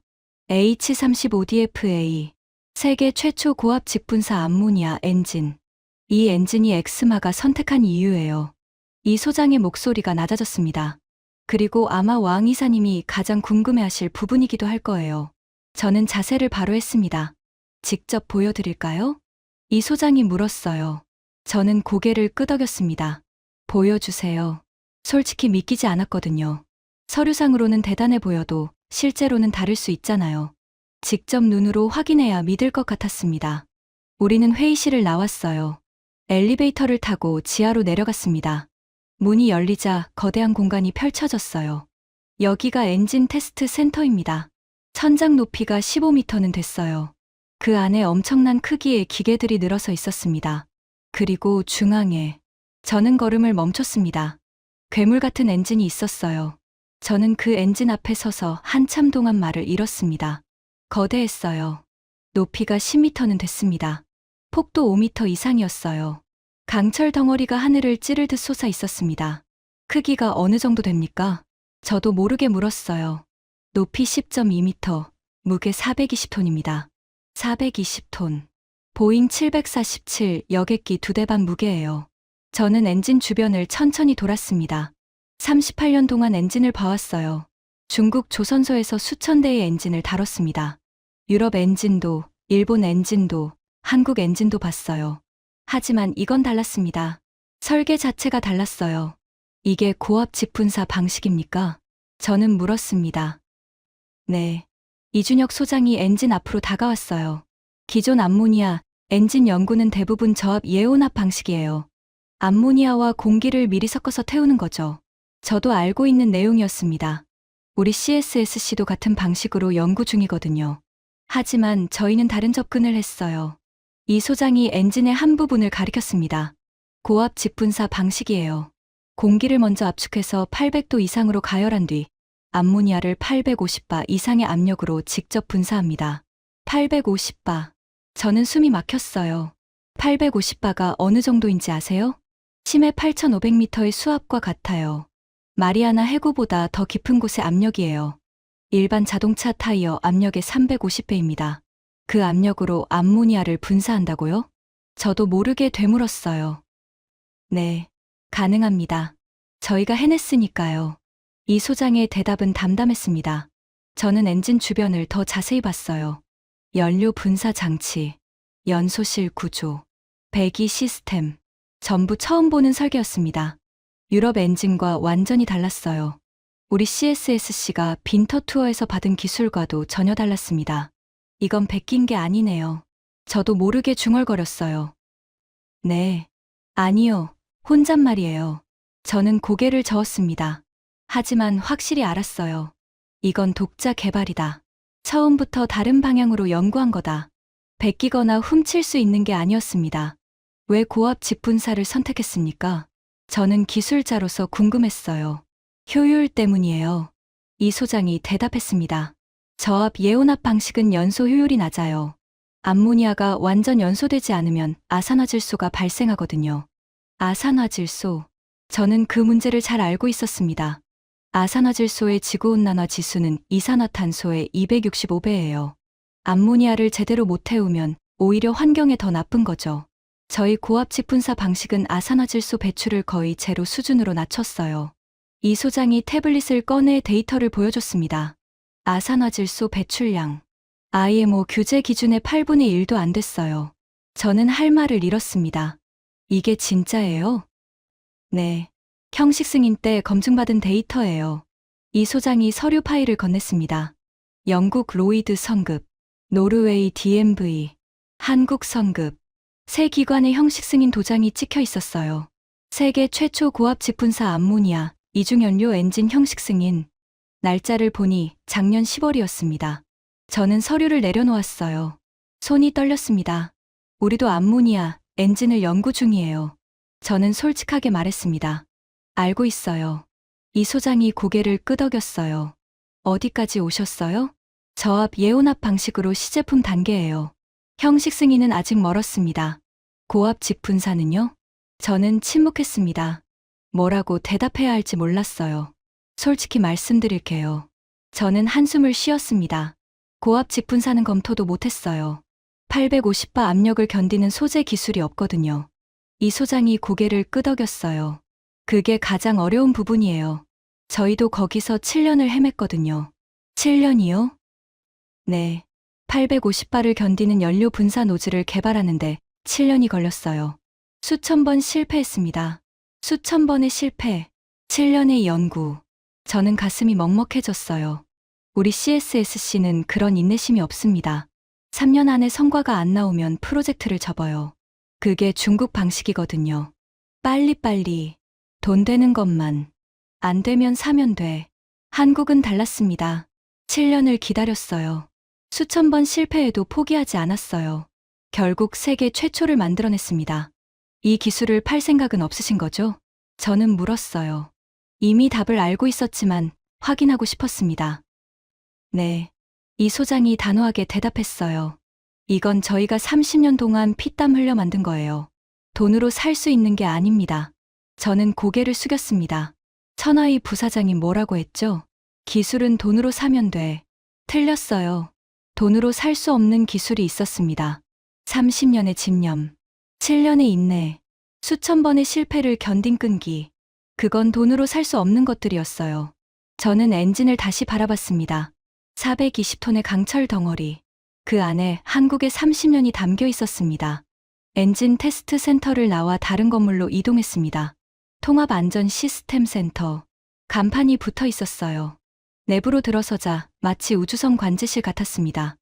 H35DFA. 세계 최초 고압 직분사 암모니아 엔진. 이 엔진이 엑스마가 선택한 이유예요. 이 소장의 목소리가 낮아졌습니다. 그리고 아마 왕 이사님이 가장 궁금해하실 부분이기도 할 거예요. 저는 자세를 바로 했습니다. 직접 보여드릴까요? 이 소장이 물었어요. 저는 고개를 끄덕였습니다. 보여주세요. 솔직히 믿기지 않았거든요. 서류상으로는 대단해 보여도 실제로는 다를 수 있잖아요. 직접 눈으로 확인해야 믿을 것 같았습니다. 우리는 회의실을 나왔어요. 엘리베이터를 타고 지하로 내려갔습니다. 문이 열리자 거대한 공간이 펼쳐졌어요. 여기가 엔진 테스트 센터입니다. 천장 높이가 15m는 됐어요. 그 안에 엄청난 크기의 기계들이 늘어서 있었습니다. 그리고 중앙에 저는 걸음을 멈췄습니다. 괴물 같은 엔진이 있었어요. 저는 그 엔진 앞에 서서 한참 동안 말을 잃었습니다. 거대했어요. 높이가 10m는 됐습니다. 폭도 5m 이상이었어요. 강철 덩어리가 하늘을 찌르듯 솟아 있었습니다. 크기가 어느 정도 됩니까? 저도 모르게 물었어요. 높이 10.2m, 무게 420톤입니다. 420톤. 보잉 747 여객기 2대 반 무게예요. 저는 엔진 주변을 천천히 돌았습니다. 38년 동안 엔진을 봐왔어요. 중국 조선소에서 수천 대의 엔진을 다뤘습니다. 유럽 엔진도, 일본 엔진도, 한국 엔진도 봤어요. 하지만 이건 달랐습니다. 설계 자체가 달랐어요. 이게 고압 직분사 방식입니까? 저는 물었습니다. 네. 이준혁 소장이 엔진 앞으로 다가왔어요. 기존 암모니아, 엔진 연구는 대부분 저압 예온압 방식이에요. 암모니아와 공기를 미리 섞어서 태우는 거죠. 저도 알고 있는 내용이었습니다. 우리 CSSC도 같은 방식으로 연구 중이거든요. 하지만 저희는 다른 접근을 했어요. 이 소장이 엔진의 한 부분을 가리켰습니다. 고압 직분사 방식이에요. 공기를 먼저 압축해서 800도 이상으로 가열한 뒤 암모니아를 850바 이상의 압력으로 직접 분사합니다. 850바. 저는 숨이 막혔어요. 850바가 어느 정도인지 아세요? 심해 8,500m의 수압과 같아요. 마리아나 해구보다 더 깊은 곳의 압력이에요. 일반 자동차 타이어 압력의 350배입니다. 그 압력으로 암모니아를 분사한다고요? 저도 모르게 되물었어요. 네, 가능합니다. 저희가 해냈으니까요. 이 소장의 대답은 담담했습니다. 저는 엔진 주변을 더 자세히 봤어요. 연료 분사 장치, 연소실 구조, 배기 시스템, 전부 처음 보는 설계였습니다. 유럽 엔진과 완전히 달랐어요. 우리 CSSC가 빈터 투어에서 받은 기술과도 전혀 달랐습니다. 이건 베낀 게 아니네요. 저도 모르게 중얼거렸어요. 네. 아니요. 혼잣말이에요. 저는 고개를 저었습니다. 하지만 확실히 알았어요. 이건 독자 개발이다. 처음부터 다른 방향으로 연구한 거다. 베끼거나 훔칠 수 있는 게 아니었습니다. 왜 고압 직분사를 선택했습니까? 저는 기술자로서 궁금했어요. 효율 때문이에요. 이 소장이 대답했습니다. 저압 예온압 방식은 연소 효율이 낮아요. 암모니아가 완전 연소되지 않으면 아산화질소가 발생하거든요. 아산화질소. 저는 그 문제를 잘 알고 있었습니다. 아산화질소의 지구온난화 지수는 이산화탄소의 265배예요. 암모니아를 제대로 못 태우면 오히려 환경에 더 나쁜 거죠. 저희 고압 직분사 방식은 아산화질소 배출을 거의 제로 수준으로 낮췄어요. 이 소장이 태블릿을 꺼내 데이터를 보여줬습니다. 아산화질소 배출량. IMO 규제 기준의 8분의 1도 안 됐어요. 저는 할 말을 잃었습니다. 이게 진짜예요? 네. 형식 승인 때 검증받은 데이터예요. 이 소장이 서류 파일을 건넸습니다. 영국 로이드 성급, 노르웨이 DMV, 한국 성급, 세 기관의 형식 승인 도장이 찍혀 있었어요. 세계 최초 고압 직분사 암모니아, 이중연료 엔진 형식 승인. 날짜를 보니 작년 10월이었습니다. 저는 서류를 내려놓았어요. 손이 떨렸습니다. 우리도 암모니아, 엔진을 연구 중이에요. 저는 솔직하게 말했습니다. 알고 있어요. 이 소장이 고개를 끄덕였어요. 어디까지 오셨어요? 저압 예온압 방식으로 시제품 단계예요. 형식 승인은 아직 멀었습니다. 고압 직분사는요? 저는 침묵했습니다. 뭐라고 대답해야 할지 몰랐어요. 솔직히 말씀드릴게요. 저는 한숨을 쉬었습니다. 고압 직분사는 검토도 못했어요. 850바 압력을 견디는 소재 기술이 없거든요. 이 소장이 고개를 끄덕였어요. 그게 가장 어려운 부분이에요. 저희도 거기서 7년을 헤맸거든요. 7년이요? 네. 850바를 견디는 연료 분사 노즐을 개발하는데 7년이 걸렸어요. 수천 번 실패했습니다. 수천 번의 실패. 7년의 연구. 저는 가슴이 먹먹해졌어요. 우리 CSSC는 그런 인내심이 없습니다. 3년 안에 성과가 안 나오면 프로젝트를 접어요. 그게 중국 방식이거든요. 빨리빨리. 돈 되는 것만. 안 되면 사면 돼. 한국은 달랐습니다. 7년을 기다렸어요. 수천 번 실패해도 포기하지 않았어요. 결국 세계 최초를 만들어냈습니다. 이 기술을 팔 생각은 없으신 거죠? 저는 물었어요. 이미 답을 알고 있었지만 확인하고 싶었습니다. 네. 이 소장이 단호하게 대답했어요. 이건 저희가 30년 동안 피땀 흘려 만든 거예요. 돈으로 살 수 있는 게 아닙니다. 저는 고개를 숙였습니다. 천하의 부사장이 뭐라고 했죠? 기술은 돈으로 사면 돼. 틀렸어요. 돈으로 살 수 없는 기술이 있었습니다. 30년의 집념, 7년의 인내, 수천 번의 실패를 견딘 끈기. 그건 돈으로 살 수 없는 것들이었어요. 저는 엔진을 다시 바라봤습니다. 420톤의 강철 덩어리. 그 안에 한국의 30년이 담겨 있었습니다. 엔진 테스트 센터를 나와 다른 건물로 이동했습니다. 통합 안전 시스템 센터. 간판이 붙어 있었어요. 내부로 들어서자 마치 우주선 관제실 같았습니다.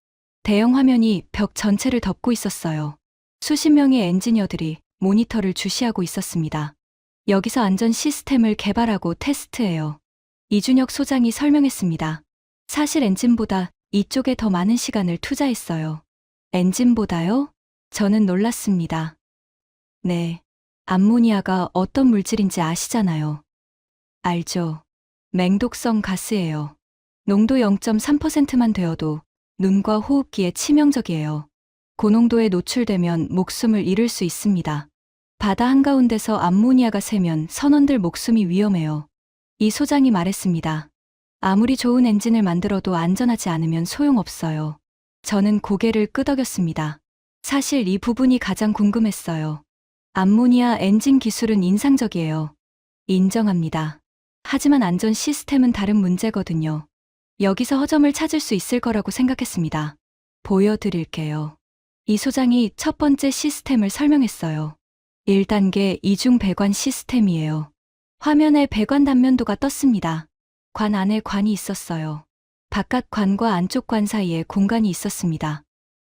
대형 화면이 벽 전체를 덮고 있었어요. 수십 명의 엔지니어들이 모니터를 주시하고 있었습니다. 여기서 안전 시스템을 개발하고 테스트해요. 이준혁 소장이 설명했습니다. 사실 엔진보다 이쪽에 더 많은 시간을 투자했어요. 엔진보다요? 저는 놀랐습니다. 네. 암모니아가 어떤 물질인지 아시잖아요. 알죠. 맹독성 가스예요. 농도 0.3%만 되어도 눈과 호흡기에 치명적이에요. 고농도에 노출되면 목숨을 잃을 수 있습니다. 바다 한가운데서 암모니아가 새면 선원들 목숨이 위험해요. 이 소장이 말했습니다. 아무리 좋은 엔진을 만들어도 안전하지 않으면 소용없어요. 저는 고개를 끄덕였습니다. 사실 이 부분이 가장 궁금했어요. 암모니아 엔진 기술은 인상적이에요. 인정합니다. 하지만 안전 시스템은 다른 문제거든요. 여기서 허점을 찾을 수 있을 거라고 생각했습니다. 보여드릴게요. 이 소장이 첫 번째 시스템을 설명했어요. 1단계 이중 배관 시스템이에요. 화면에 배관 단면도가 떴습니다. 관 안에 관이 있었어요. 바깥 관과 안쪽 관 사이에 공간이 있었습니다.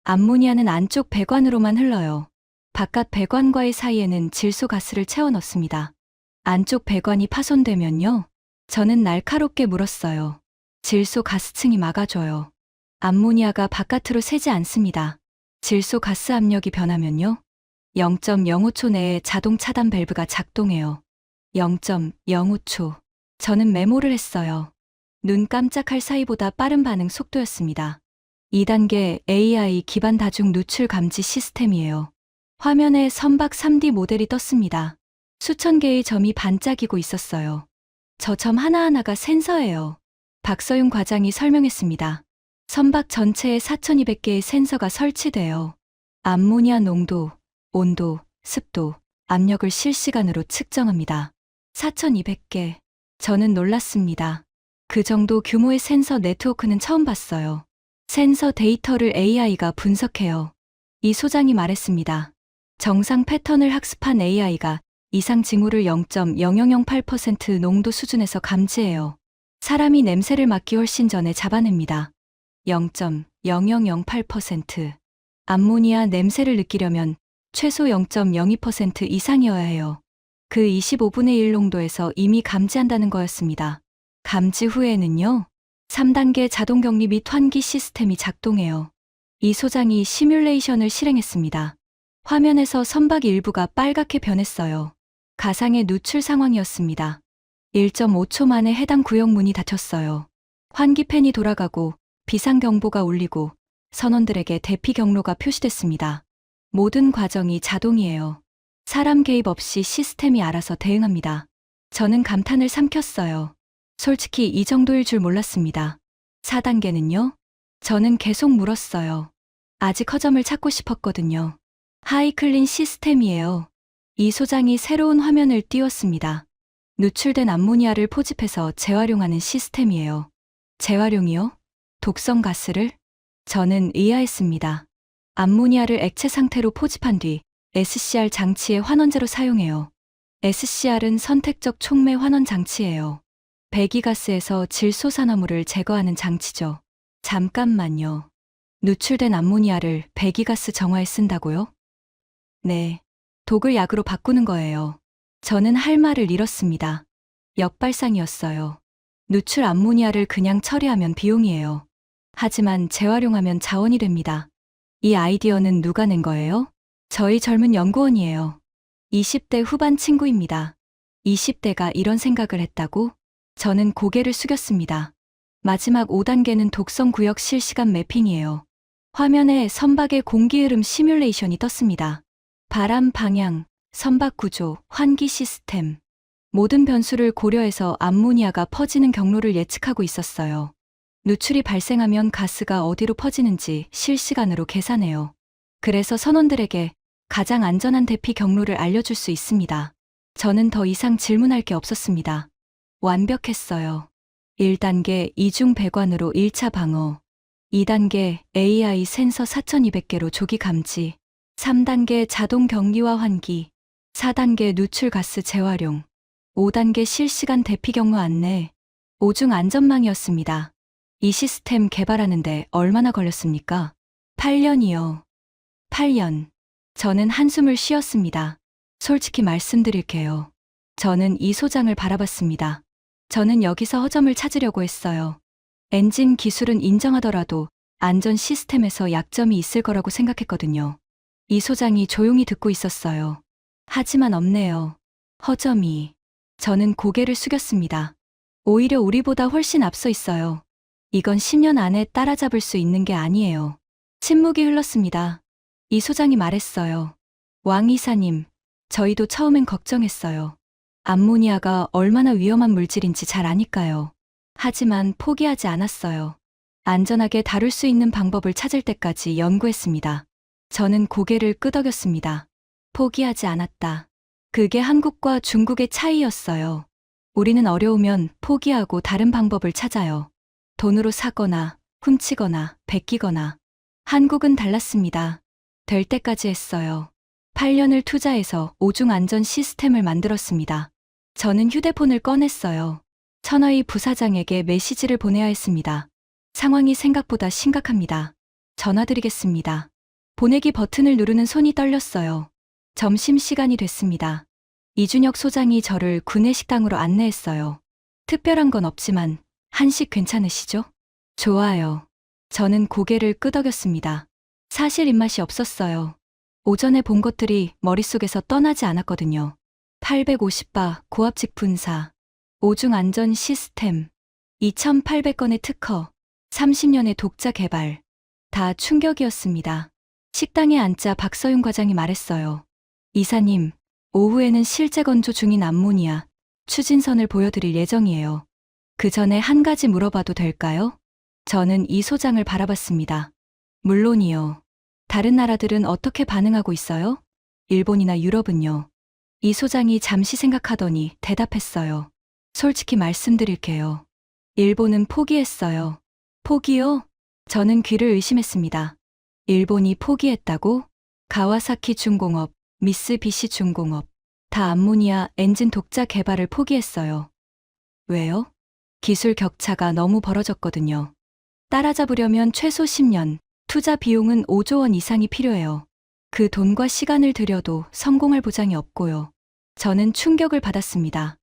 암모니아는 안쪽 배관으로만 흘러요. 바깥 배관과의 사이에는 질소 가스를 채워 넣습니다. 안쪽 배관이 파손되면요. 저는 날카롭게 물었어요. 질소 가스층이 막아줘요. 암모니아가 바깥으로 새지 않습니다. 질소 가스 압력이 변하면요. 0.05초 내에 자동 차단 밸브가 작동해요. 0.05초. 저는 메모를 했어요. 눈 깜짝할 사이보다 빠른 반응 속도였습니다. 2단계 AI 기반 다중 누출 감지 시스템이에요. 화면에 선박 3D 모델이 떴습니다. 수천 개의 점이 반짝이고 있었어요. 저 점 하나하나가 센서예요. 박서윤 과장이 설명했습니다. 선박 전체에 4,200개의 센서가 설치돼요. 암모니아 농도, 온도, 습도, 압력을 실시간으로 측정합니다. 4,200개. 저는 놀랐습니다. 그 정도 규모의 센서 네트워크는 처음 봤어요. 센서 데이터를 AI가 분석해요. 이 소장이 말했습니다. 정상 패턴을 학습한 AI가 이상 징후를 0.0008% 농도 수준에서 감지해요. 사람이 냄새를 맡기 훨씬 전에 잡아냅니다. 0.0008%. 암모니아 냄새를 느끼려면 최소 0.02% 이상이어야 해요. 그 25분의 1 농도에서 이미 감지한다는 거였습니다. 감지 후에는요. 3단계 자동 격리 및 환기 시스템이 작동해요. 이 소장이 시뮬레이션을 실행했습니다. 화면에서 선박 일부가 빨갛게 변했어요. 가상의 누출 상황이었습니다. 1.5초 만에 해당 구역 문이 닫혔어요. 환기팬이 돌아가고 비상경보가 울리고 선원들에게 대피 경로가 표시됐습니다. 모든 과정이 자동이에요. 사람 개입 없이 시스템이 알아서 대응합니다. 저는 감탄을 삼켰어요. 솔직히 이 정도일 줄 몰랐습니다. 4단계는요? 저는 계속 물었어요. 아직 허점을 찾고 싶었거든요. 하이클린 시스템이에요. 이 소장이 새로운 화면을 띄웠습니다. 누출된 암모니아를 포집해서 재활용하는 시스템이에요. 재활용이요? 독성 가스를? 저는 의아했습니다. 암모니아를 액체 상태로 포집한 뒤 SCR 장치의 환원제로 사용해요. SCR은 선택적 촉매 환원 장치예요. 배기가스에서 질소산화물을 제거하는 장치죠. 잠깐만요. 누출된 암모니아를 배기가스 정화에 쓴다고요? 네. 독을 약으로 바꾸는 거예요. 저는 할 말을 잃었습니다. 역발상이었어요. 누출 암모니아를 그냥 처리하면 비용이에요. 하지만 재활용하면 자원이 됩니다. 이 아이디어는 누가 낸 거예요? 저희 젊은 연구원이에요. 20대 후반 친구입니다. 20대가 이런 생각을 했다고? 저는 고개를 숙였습니다. 마지막 5단계는 독성 구역 실시간 매핑이에요. 화면에 선박의 공기 흐름 시뮬레이션이 떴습니다. 바람 방향, 선박 구조, 환기 시스템. 모든 변수를 고려해서 암모니아가 퍼지는 경로를 예측하고 있었어요. 누출이 발생하면 가스가 어디로 퍼지는지 실시간으로 계산해요. 그래서 선원들에게 가장 안전한 대피 경로를 알려줄 수 있습니다. 저는 더 이상 질문할 게 없었습니다. 완벽했어요. 1단계 이중 배관으로 1차 방어, 2단계 AI 센서 4,200개로 조기 감지, 3단계 자동 격리와 환기, 4단계 누출 가스 재활용, 5단계 실시간 대피 경로 안내, 5중 안전망이었습니다. 이 시스템 개발하는데 얼마나 걸렸습니까? 8년이요. 8년. 저는 한숨을 쉬었습니다. 솔직히 말씀드릴게요. 저는 이 소장을 바라봤습니다. 저는 여기서 허점을 찾으려고 했어요. 엔진 기술은 인정하더라도 안전 시스템에서 약점이 있을 거라고 생각했거든요. 이 소장이 조용히 듣고 있었어요. 하지만 없네요. 허점이. 저는 고개를 숙였습니다. 오히려 우리보다 훨씬 앞서 있어요. 이건 10년 안에 따라잡을 수 있는 게 아니에요. 침묵이 흘렀습니다. 이 소장이 말했어요. 왕 이사님, 저희도 처음엔 걱정했어요. 암모니아가 얼마나 위험한 물질인지 잘 아니까요. 하지만 포기하지 않았어요. 안전하게 다룰 수 있는 방법을 찾을 때까지 연구했습니다. 저는 고개를 끄덕였습니다. 포기하지 않았다. 그게 한국과 중국의 차이였어요. 우리는 어려우면 포기하고 다른 방법을 찾아요. 돈으로 사거나 훔치거나 베끼거나. 한국은 달랐습니다. 될 때까지 했어요. 8년을 투자해서 오중 안전 시스템을 만들었습니다. 저는 휴대폰을 꺼냈어요. 천하의 부사장에게 메시지를 보내야 했습니다. 상황이 생각보다 심각합니다. 전화드리겠습니다. 보내기 버튼을 누르는 손이 떨렸어요. 점심시간이 됐습니다. 이준혁 소장이 저를 구내식당으로 안내했어요. 특별한 건 없지만 한식 괜찮으시죠? 좋아요. 저는 고개를 끄덕였습니다. 사실 입맛이 없었어요. 오전에 본 것들이 머릿속에서 떠나지 않았거든요. 850바 고압직 분사, 오중 안전 시스템, 2800건의 특허, 30년의 독자 개발. 다 충격이었습니다. 식당에 앉자 박서윤 과장이 말했어요. 이사님, 오후에는 실제 건조 중인 암모니아 추진선을 보여드릴 예정이에요. 그 전에 한 가지 물어봐도 될까요? 저는 이 소장을 바라봤습니다. 물론이요. 다른 나라들은 어떻게 반응하고 있어요? 일본이나 유럽은요? 이 소장이 잠시 생각하더니 대답했어요. 솔직히 말씀드릴게요. 일본은 포기했어요. 포기요? 저는 귀를 의심했습니다. 일본이 포기했다고? 가와사키 중공업, 미쓰비시 중공업, 다 암모니아 엔진 독자 개발을 포기했어요. 왜요? 기술 격차가 너무 벌어졌거든요. 따라잡으려면 최소 10년, 투자 비용은 5조 원 이상이 필요해요. 그 돈과 시간을 들여도 성공할 보장이 없고요. 저는 충격을 받았습니다.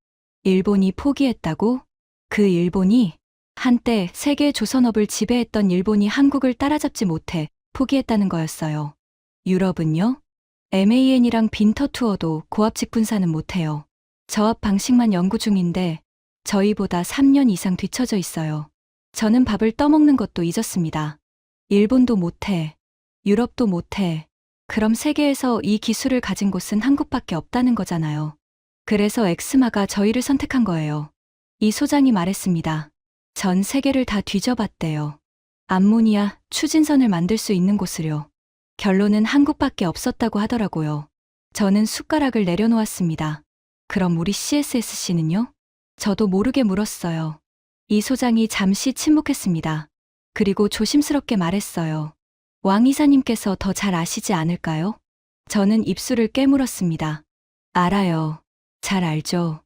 일본이 포기했다고? 그 일본이? 한때 세계 조선업을 지배했던 일본이 한국을 따라잡지 못해 포기했다는 거였어요. 유럽은요? MAN이랑 빈터 투어도 고압직 분사는 못해요. 저압 방식만 연구 중인데 저희보다 3년 이상 뒤처져 있어요. 저는 밥을 떠먹는 것도 잊었습니다. 일본도 못해. 유럽도 못해. 그럼 세계에서 이 기술을 가진 곳은 한국밖에 없다는 거잖아요. 그래서 엑스마가 저희를 선택한 거예요. 이 소장이 말했습니다. 전 세계를 다 뒤져봤대요. 암모니아 추진선을 만들 수 있는 곳을요. 결론은 한국밖에 없었다고 하더라고요. 저는 숟가락을 내려놓았습니다. 그럼 우리 CSSC는요? 저도 모르게 물었어요. 이 소장이 잠시 침묵했습니다. 그리고 조심스럽게 말했어요. 왕 이사님께서 더 잘 아시지 않을까요? 저는 입술을 깨물었습니다. 알아요. 잘 알죠.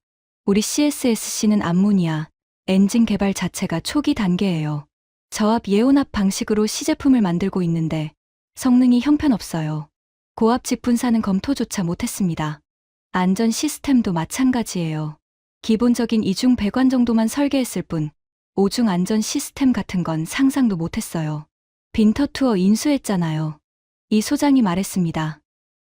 우리 CSSC는 암모니아, 엔진 개발 자체가 초기 단계예요. 저압 예온압 방식으로 시제품을 만들고 있는데 성능이 형편없어요. 고압직 분사는 검토조차 못했습니다. 안전 시스템도 마찬가지예요. 기본적인 이중 배관 정도만 설계했을 뿐 오중 안전 시스템 같은 건 상상도 못했어요. 빈터 투어 인수했잖아요. 이 소장이 말했습니다.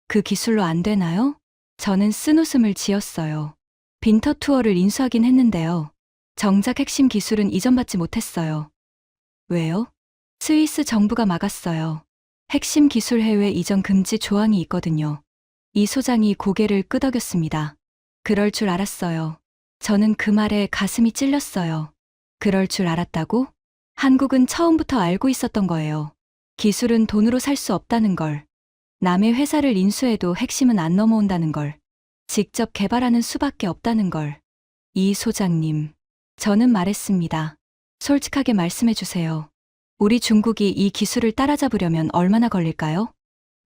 그 기술로 안 되나요? 저는 쓴웃음을 지었어요. 빈터 투어를 인수하긴 했는데요. 정작 핵심 기술은 이전받지 못했어요. 왜요? 스위스 정부가 막았어요. 핵심 기술 해외 이전 금지 조항이 있거든요. 이 소장이 고개를 끄덕였습니다. 그럴 줄 알았어요. 저는 그 말에 가슴이 찔렸어요. 그럴 줄 알았다고? 한국은 처음부터 알고 있었던 거예요. 기술은 돈으로 살 수 없다는 걸. 남의 회사를 인수해도 핵심은 안 넘어온다는 걸. 직접 개발하는 수밖에 없다는 걸. 이 소장님. 저는 말했습니다. 솔직하게 말씀해 주세요. 우리 중국이 이 기술을 따라잡으려면 얼마나 걸릴까요?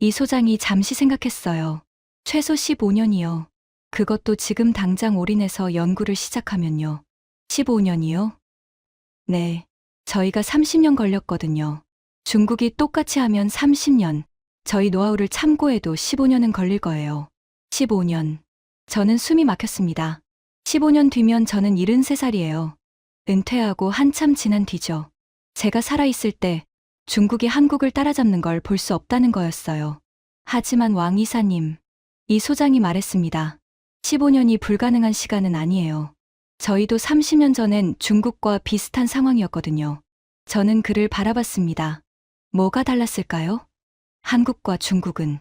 이 소장이 잠시 생각했어요. 최소 15년이요. 그것도 지금 당장 올인해서 연구를 시작하면요. 15년이요? 네. 저희가 30년 걸렸거든요. 중국이 똑같이 하면 30년, 저희 노하우를 참고해도 15년은 걸릴 거예요. 15년. 저는 숨이 막혔습니다. 15년 뒤면 저는 73살이에요. 은퇴하고 한참 지난 뒤죠. 제가 살아있을 때 중국이 한국을 따라잡는 걸 볼 수 없다는 거였어요. 하지만 왕 이사님, 이 소장이 말했습니다. 15년이 불가능한 시간은 아니에요. 저희도 30년 전엔 중국과 비슷한 상황이었거든요. 저는 그를 바라봤습니다. 뭐가 달랐을까요? 한국과 중국은.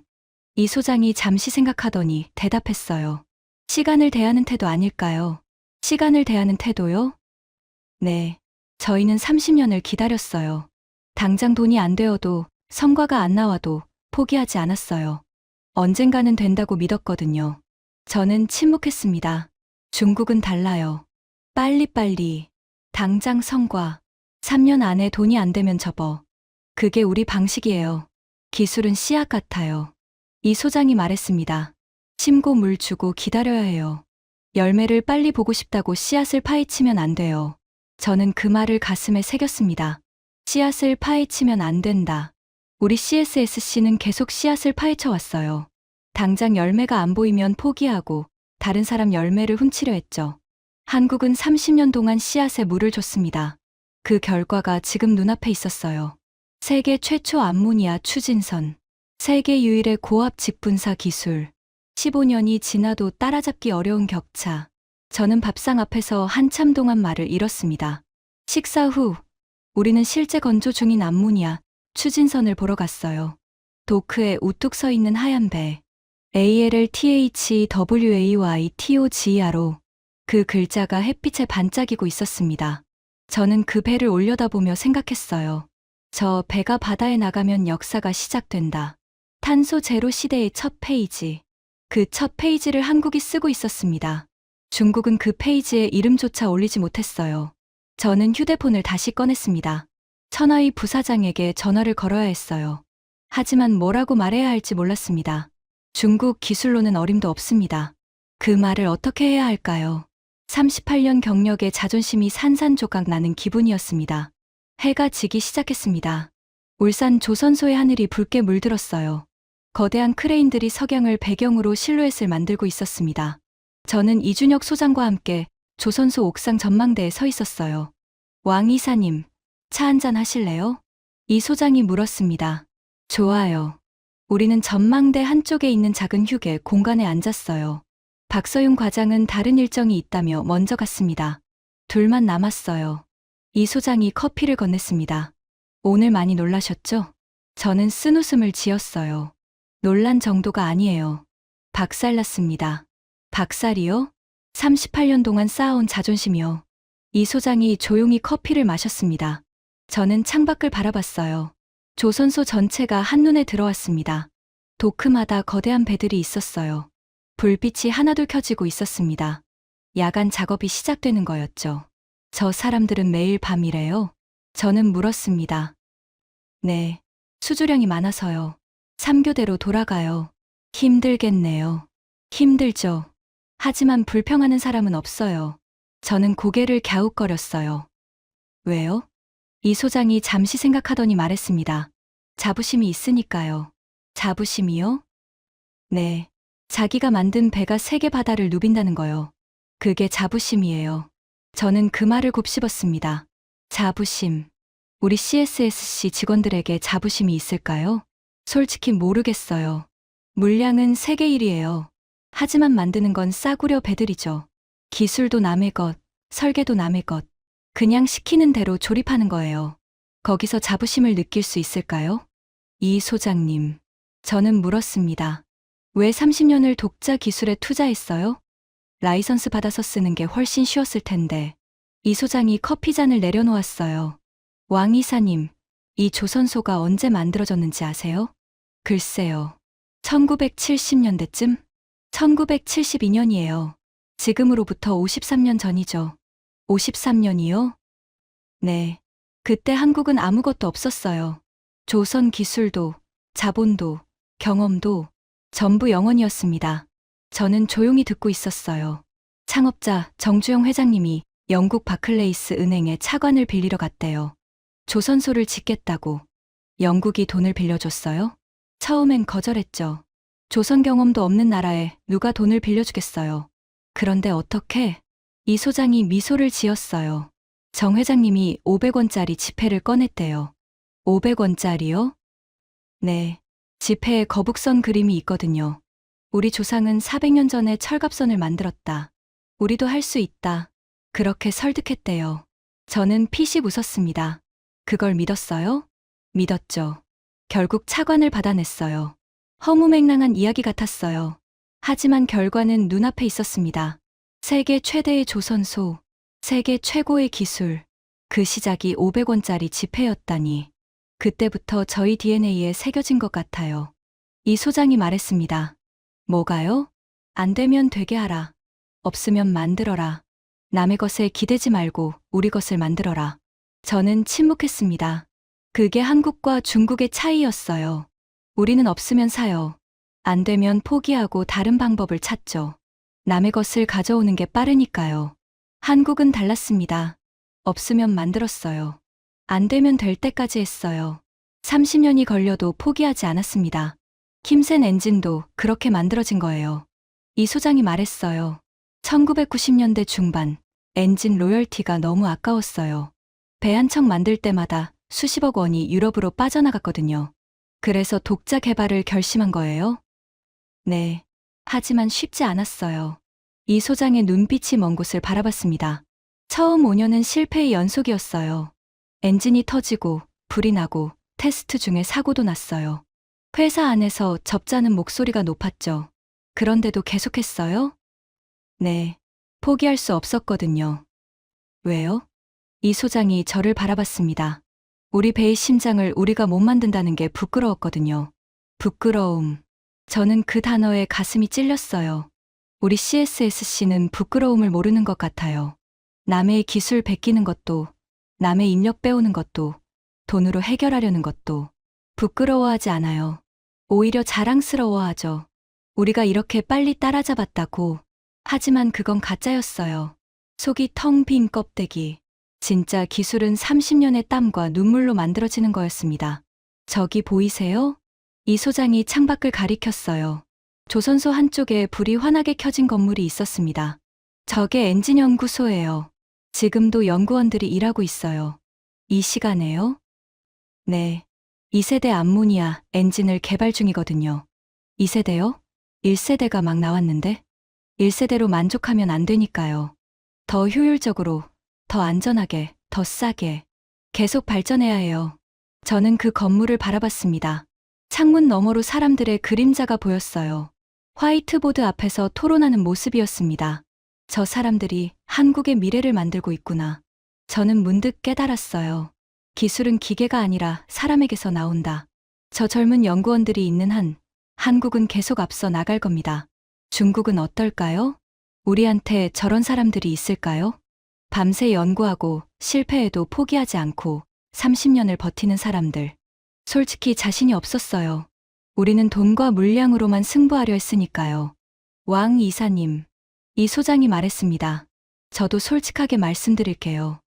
이 소장이 잠시 생각하더니 대답했어요. 시간을 대하는 태도 아닐까요? 시간을 대하는 태도요? 네. 저희는 30년을 기다렸어요. 당장 돈이 안 되어도, 성과가 안 나와도 포기하지 않았어요. 언젠가는 된다고 믿었거든요. 저는 침묵했습니다. 중국은 달라요. 빨리빨리. 당장 성과. 3년 안에 돈이 안 되면 접어. 그게 우리 방식이에요. 기술은 씨앗 같아요. 이 소장이 말했습니다. 심고 물 주고 기다려야 해요. 열매를 빨리 보고 싶다고 씨앗을 파헤치면 안 돼요. 저는 그 말을 가슴에 새겼습니다. 씨앗을 파헤치면 안 된다. 우리 CSSC는 계속 씨앗을 파헤쳐 왔어요. 당장 열매가 안 보이면 포기하고 다른 사람 열매를 훔치려 했죠. 한국은 30년 동안 씨앗에 물을 줬습니다. 그 결과가 지금 눈앞에 있었어요. 세계 최초 암모니아 추진선. 세계 유일의 고압 직분사 기술. 15년이 지나도 따라잡기 어려운 격차. 저는 밥상 앞에서 한참 동안 말을 잃었습니다. 식사 후, 우리는 실제 건조 중인 암모니아 추진선을 보러 갔어요. 도크에 우뚝 서 있는 하얀 배. ALLTHWAYTOGERO. 그 글자가 햇빛에 반짝이고 있었습니다. 저는 그 배를 올려다보며 생각했어요. 저 배가 바다에 나가면 역사가 시작된다. 탄소 제로 시대의 첫 페이지. 그 첫 페이지를 한국이 쓰고 있었습니다. 중국은 그 페이지에 이름조차 올리지 못했어요. 저는 휴대폰을 다시 꺼냈습니다. 천하의 부사장에게 전화를 걸어야 했어요. 하지만 뭐라고 말해야 할지 몰랐습니다. 중국 기술로는 어림도 없습니다. 그 말을 어떻게 해야 할까요? 38년 경력의 자존심이 산산조각 나는 기분이었습니다. 해가 지기 시작했습니다. 울산 조선소의 하늘이 붉게 물들었어요. 거대한 크레인들이 석양을 배경으로 실루엣을 만들고 있었습니다. 저는 이준혁 소장과 함께 조선소 옥상 전망대에 서 있었어요. 왕 이사님, 차 한잔 하실래요? 이 소장이 물었습니다. 좋아요. 우리는 전망대 한쪽에 있는 작은 휴게 공간에 앉았어요. 박서윤 과장은 다른 일정이 있다며 먼저 갔습니다. 둘만 남았어요. 이 소장이 커피를 건넸습니다. 오늘 많이 놀라셨죠? 저는 쓴웃음을 지었어요. 놀란 정도가 아니에요. 박살났습니다. 박살이요? 38년 동안 쌓아온 자존심이요. 이 소장이 조용히 커피를 마셨습니다. 저는 창밖을 바라봤어요. 조선소 전체가 한눈에 들어왔습니다. 도크마다 거대한 배들이 있었어요. 불빛이 하나둘 켜지고 있었습니다. 야간 작업이 시작되는 거였죠. 저 사람들은 매일 밤이래요? 저는 물었습니다. 네, 수주량이 많아서요. 3교대로 돌아가요. 힘들겠네요. 힘들죠. 하지만 불평하는 사람은 없어요. 저는 고개를 갸웃거렸어요. 왜요? 이 소장이 잠시 생각하더니 말했습니다. 자부심이 있으니까요. 자부심이요? 네. 자기가 만든 배가 세계 바다를 누빈다는 거요. 그게 자부심이에요. 저는 그 말을 곱씹었습니다. 자부심. 우리 CSSC 직원들에게 자부심이 있을까요? 솔직히 모르겠어요. 물량은 세계 1위예요. 하지만 만드는 건 싸구려 배들이죠. 기술도 남의 것, 설계도 남의 것. 그냥 시키는 대로 조립하는 거예요. 거기서 자부심을 느낄 수 있을까요? 이 소장님. 저는 물었습니다. 왜 30년을 독자 기술에 투자했어요? 라이선스 받아서 쓰는 게 훨씬 쉬웠을 텐데. 이 소장이 커피잔을 내려놓았어요. 왕 이사님, 이 조선소가 언제 만들어졌는지 아세요? 글쎄요. 1970년대쯤? 1972년이에요. 지금으로부터 53년 전이죠. 53년이요? 네. 그때 한국은 아무것도 없었어요. 조선 기술도, 자본도, 경험도 전부 영원이었습니다. 저는 조용히 듣고 있었어요. 창업자 정주영 회장님이 영국 바클레이스 은행에 차관을 빌리러 갔대요. 조선소를 짓겠다고. 영국이 돈을 빌려줬어요? 처음엔 거절했죠. 조선 경험도 없는 나라에 누가 돈을 빌려주겠어요. 그런데 어떻게? 이 소장이 미소를 지었어요. 정 회장님이 500원짜리 지폐를 꺼냈대요. 500원짜리요? 네. 지폐에 거북선 그림이 있거든요. 우리 조상은 400년 전에 철갑선을 만들었다. 우리도 할 수 있다. 그렇게 설득했대요. 저는 피식 웃었습니다. 그걸 믿었어요? 믿었죠. 결국 차관을 받아냈어요. 허무맹랑한 이야기 같았어요. 하지만 결과는 눈앞에 있었습니다. 세계 최대의 조선소, 세계 최고의 기술. 그 시작이 500원짜리 지폐였다니. 그때부터 저희 DNA에 새겨진 것 같아요. 이 소장이 말했습니다. 뭐가요? 안 되면 되게 하라. 없으면 만들어라. 남의 것에 기대지 말고 우리 것을 만들어라. 저는 침묵했습니다. 그게 한국과 중국의 차이였어요. 우리는 없으면 사요. 안 되면 포기하고 다른 방법을 찾죠. 남의 것을 가져오는 게 빠르니까요. 한국은 달랐습니다. 없으면 만들었어요. 안 되면 될 때까지 했어요. 30년이 걸려도 포기하지 않았습니다. 킴센 엔진도 그렇게 만들어진 거예요. 이 소장이 말했어요. 1990년대 중반, 엔진 로열티가 너무 아까웠어요. 배 한 척 만들 때마다 수십억 원이 유럽으로 빠져나갔거든요. 그래서 독자 개발을 결심한 거예요? 네. 하지만 쉽지 않았어요. 이 소장의 눈빛이 먼 곳을 바라봤습니다. 처음 5년은 실패의 연속이었어요. 엔진이 터지고, 불이 나고, 테스트 중에 사고도 났어요. 회사 안에서 접자는 목소리가 높았죠. 그런데도 계속했어요? 네. 포기할 수 없었거든요. 왜요? 이 소장이 저를 바라봤습니다. 우리 배의 심장을 우리가 못 만든다는 게 부끄러웠거든요. 부끄러움. 저는 그 단어에 가슴이 찔렸어요. 우리 CSSC는 부끄러움을 모르는 것 같아요. 남의 기술 베끼는 것도, 남의 인력 빼오는 것도, 돈으로 해결하려는 것도 부끄러워하지 않아요. 오히려 자랑스러워하죠. 우리가 이렇게 빨리 따라잡았다고. 하지만 그건 가짜였어요. 속이 텅 빈 껍데기. 진짜 기술은 30년의 땀과 눈물로 만들어지는 거였습니다. 저기 보이세요? 이 소장이 창밖을 가리켰어요. 조선소 한쪽에 불이 환하게 켜진 건물이 있었습니다. 저게 엔진 연구소예요. 지금도 연구원들이 일하고 있어요. 이 시간에요? 네. 2세대 암모니아 엔진을 개발 중이거든요. 2세대요? 1세대가 막 나왔는데? 1세대로 만족하면 안 되니까요. 더 효율적으로, 더 안전하게, 더 싸게 계속 발전해야 해요. 저는 그 건물을 바라봤습니다. 창문 너머로 사람들의 그림자가 보였어요. 화이트보드 앞에서 토론하는 모습이었습니다. 저 사람들이 한국의 미래를 만들고 있구나. 저는 문득 깨달았어요. 기술은 기계가 아니라 사람에게서 나온다. 저 젊은 연구원들이 있는 한, 한국은 계속 앞서 나갈 겁니다. 중국은 어떨까요? 우리한테 저런 사람들이 있을까요? 밤새 연구하고 실패해도 포기하지 않고 30년을 버티는 사람들. 솔직히 자신이 없었어요. 우리는 돈과 물량으로만 승부하려 했으니까요. 왕 이사님, 이 소장이 말했습니다. 저도 솔직하게 말씀드릴게요.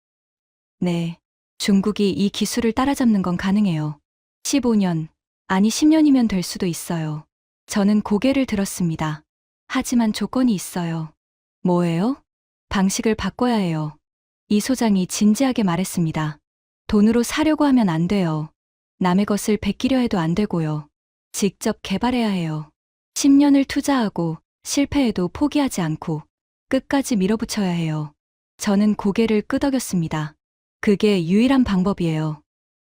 네, 중국이 이 기술을 따라잡는 건 가능해요. 15년, 아니 10년이면 될 수도 있어요. 저는 고개를 들었습니다. 하지만 조건이 있어요. 뭐예요? 방식을 바꿔야 해요. 이 소장이 진지하게 말했습니다. 돈으로 사려고 하면 안 돼요. 남의 것을 베끼려 해도 안 되고요. 직접 개발해야 해요. 10년을 투자하고 실패해도 포기하지 않고 끝까지 밀어붙여야 해요. 저는 고개를 끄덕였습니다. 그게 유일한 방법이에요.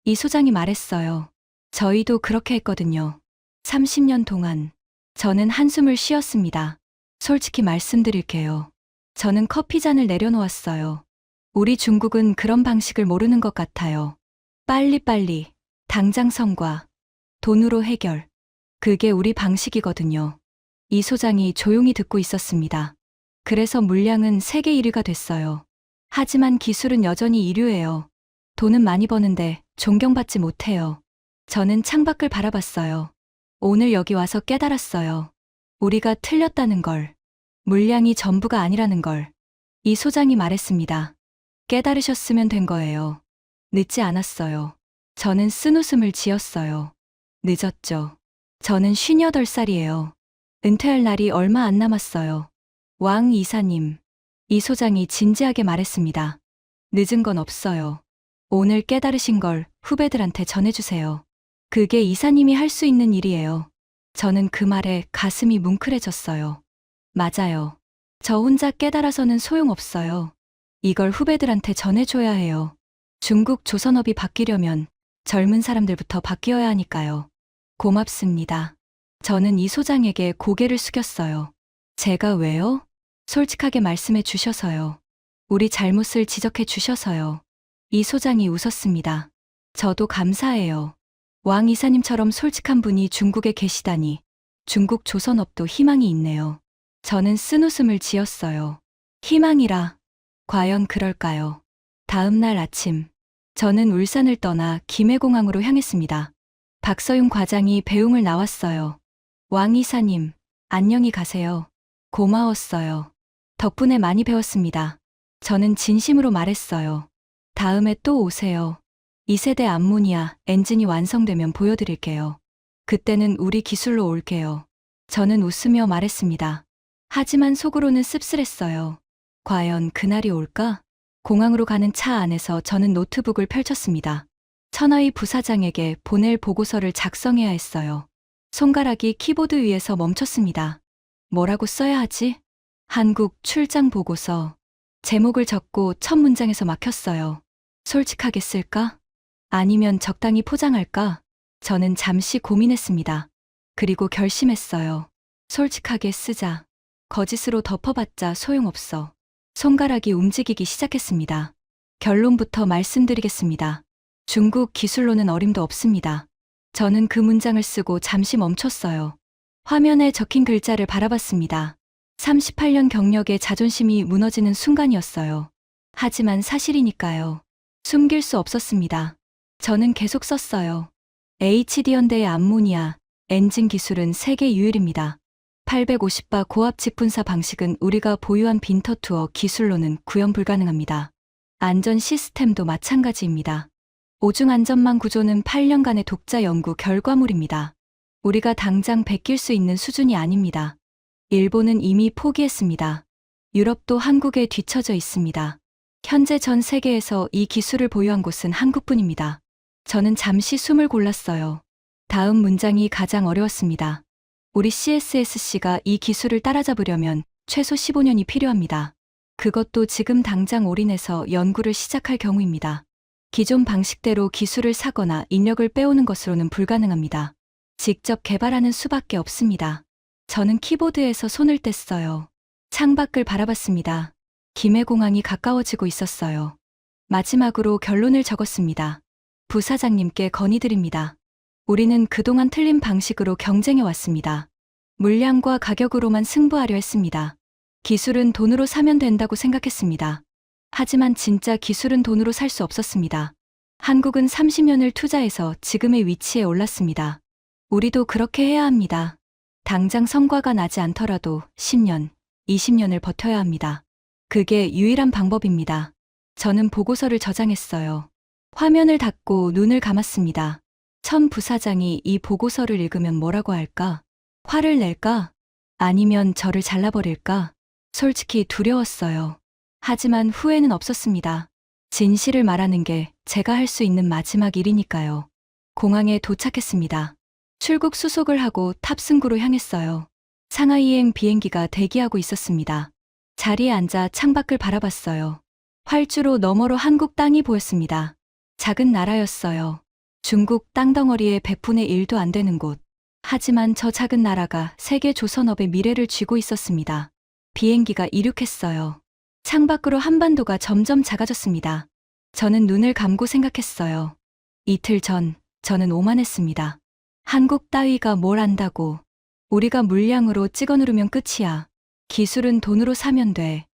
이 소장이 말했어요. 저희도 그렇게 했거든요. 30년 동안 저는 한숨을 쉬었습니다. 솔직히 말씀드릴게요. 저는 커피잔을 내려놓았어요. 우리 중국은 그런 방식을 모르는 것 같아요. 빨리빨리, 당장 성과, 돈으로 해결. 그게 우리 방식이거든요. 이 소장이 조용히 듣고 있었습니다. 그래서 물량은 세계 1위가 됐어요. 하지만 기술은 여전히 이류예요. 돈은 많이 버는데 존경받지 못해요. 저는 창밖을 바라봤어요. 오늘 여기 와서 깨달았어요. 우리가 틀렸다는 걸. 물량이 전부가 아니라는 걸. 이 소장이 말했습니다. 깨달으셨으면 된 거예요. 늦지 않았어요. 저는 쓴웃음을 지었어요. 늦었죠. 저는 58살이에요. 은퇴할 날이 얼마 안 남았어요. 왕 이사님. 이 소장이 진지하게 말했습니다. 늦은 건 없어요. 오늘 깨달으신 걸 후배들한테 전해주세요. 그게 이사님이 할 수 있는 일이에요. 저는 그 말에 가슴이 뭉클해졌어요. 맞아요. 저 혼자 깨달아서는 소용없어요. 이걸 후배들한테 전해줘야 해요. 중국 조선업이 바뀌려면 젊은 사람들부터 바뀌어야 하니까요. 고맙습니다. 저는 이 소장에게 고개를 숙였어요. 제가 왜요? 솔직하게 말씀해 주셔서요. 우리 잘못을 지적해 주셔서요. 이 소장이 웃었습니다. 저도 감사해요. 왕 이사님처럼 솔직한 분이 중국에 계시다니. 중국 조선업도 희망이 있네요. 저는 쓴웃음을 지었어요. 희망이라. 과연 그럴까요? 다음 날 아침, 저는 울산을 떠나 김해공항으로 향했습니다. 박서윤 과장이 배웅을 나왔어요. 왕 이사님, 안녕히 가세요. 고마웠어요. 덕분에 많이 배웠습니다. 저는 진심으로 말했어요. 다음에 또 오세요. 2세대 암모니아 엔진이 완성되면 보여드릴게요. 그때는 우리 기술로 올게요. 저는 웃으며 말했습니다. 하지만 속으로는 씁쓸했어요. 과연 그날이 올까? 공항으로 가는 차 안에서 저는 노트북을 펼쳤습니다. 천하의 부사장에게 보낼 보고서를 작성해야 했어요. 손가락이 키보드 위에서 멈췄습니다. 뭐라고 써야 하지? 한국 출장 보고서. 제목을 적고 첫 문장에서 막혔어요. 솔직하게 쓸까? 아니면 적당히 포장할까? 저는 잠시 고민했습니다. 그리고 결심했어요. 솔직하게 쓰자. 거짓으로 덮어봤자 소용없어. 손가락이 움직이기 시작했습니다. 결론부터 말씀드리겠습니다. 중국 기술로는 어림도 없습니다. 저는 그 문장을 쓰고 잠시 멈췄어요. 화면에 적힌 글자를 바라봤습니다. 38년 경력의 자존심이 무너지는 순간이었어요. 하지만 사실이니까요. 숨길 수 없었습니다. 저는 계속 썼어요. HD현대의 암모니아 엔진 기술은 세계 유일입니다. 850바 고압 직분사 방식은 우리가 보유한 빈터투어 기술로는 구현 불가능합니다. 안전 시스템도 마찬가지입니다. 오중 안전망 구조는 8년간의 독자 연구 결과물입니다. 우리가 당장 베낄 수 있는 수준이 아닙니다. 일본은 이미 포기했습니다. 유럽도 한국에 뒤처져 있습니다. 현재 전 세계에서 이 기술을 보유한 곳은 한국뿐입니다. 저는 잠시 숨을 골랐어요. 다음 문장이 가장 어려웠습니다. 우리 CSSC가 이 기술을 따라잡으려면 최소 15년이 필요합니다. 그것도 지금 당장 올인해서 연구를 시작할 경우입니다. 기존 방식대로 기술을 사거나 인력을 빼오는 것으로는 불가능합니다. 직접 개발하는 수밖에 없습니다. 저는 키보드에서 손을 뗐어요. 창밖을 바라봤습니다. 김해공항이 가까워지고 있었어요. 마지막으로 결론을 적었습니다. 부사장님께 건의드립니다. 우리는 그동안 틀린 방식으로 경쟁해 왔습니다. 물량과 가격으로만 승부하려 했습니다. 기술은 돈으로 사면 된다고 생각했습니다. 하지만 진짜 기술은 돈으로 살 수 없었습니다. 한국은 30년을 투자해서 지금의 위치에 올랐습니다. 우리도 그렇게 해야 합니다. 당장 성과가 나지 않더라도 10년, 20년을 버텨야 합니다. 그게 유일한 방법입니다. 저는 보고서를 저장했어요. 화면을 닫고 눈을 감았습니다. 천 부사장이 이 보고서를 읽으면 뭐라고 할까? 화를 낼까? 아니면 저를 잘라버릴까? 솔직히 두려웠어요. 하지만 후회는 없었습니다. 진실을 말하는 게 제가 할 수 있는 마지막 일이니까요. 공항에 도착했습니다. 출국 수속을 하고 탑승구로 향했어요. 상하이행 비행기가 대기하고 있었습니다. 자리에 앉아 창밖을 바라봤어요. 활주로 너머로 한국 땅이 보였습니다. 작은 나라였어요. 중국 땅덩어리의 100분의 1도 안 되는 곳. 하지만 저 작은 나라가 세계 조선업의 미래를 쥐고 있었습니다. 비행기가 이륙했어요. 창밖으로 한반도가 점점 작아졌습니다. 저는 눈을 감고 생각했어요. 이틀 전, 저는 오만했습니다. 한국 따위가 뭘 안다고. 우리가 물량으로 찍어 누르면 끝이야. 기술은 돈으로 사면 돼.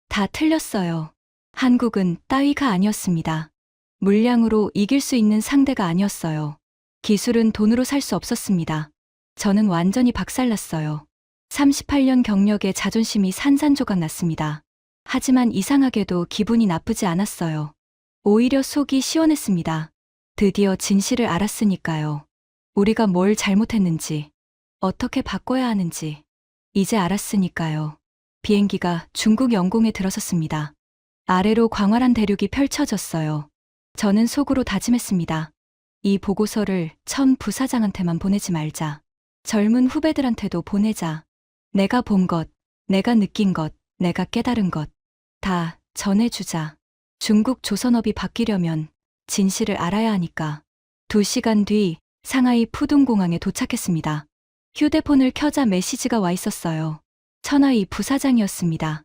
다 틀렸어요. 한국은 따위가 아니었습니다. 물량으로 이길 수 있는 상대가 아니었어요. 기술은 돈으로 살 수 없었습니다. 저는 완전히 박살났어요. 38년 경력의 자존심이 산산조각 났습니다. 하지만 이상하게도 기분이 나쁘지 않았어요. 오히려 속이 시원했습니다. 드디어 진실을 알았으니까요. 우리가 뭘 잘못했는지, 어떻게 바꿔야 하는지, 이제 알았으니까요. 비행기가 중국 영공에 들어섰습니다. 아래로 광활한 대륙이 펼쳐졌어요. 저는 속으로 다짐했습니다. 이 보고서를 천 부사장한테만 보내지 말자. 젊은 후배들한테도 보내자. 내가 본 것, 내가 느낀 것, 내가 깨달은 것, 다 전해주자. 중국 조선업이 바뀌려면 진실을 알아야 하니까. 2시간 뒤 상하이 푸둥공항에 도착했습니다. 휴대폰을 켜자 메시지가 와 있었어요. 천하이 부사장이었습니다.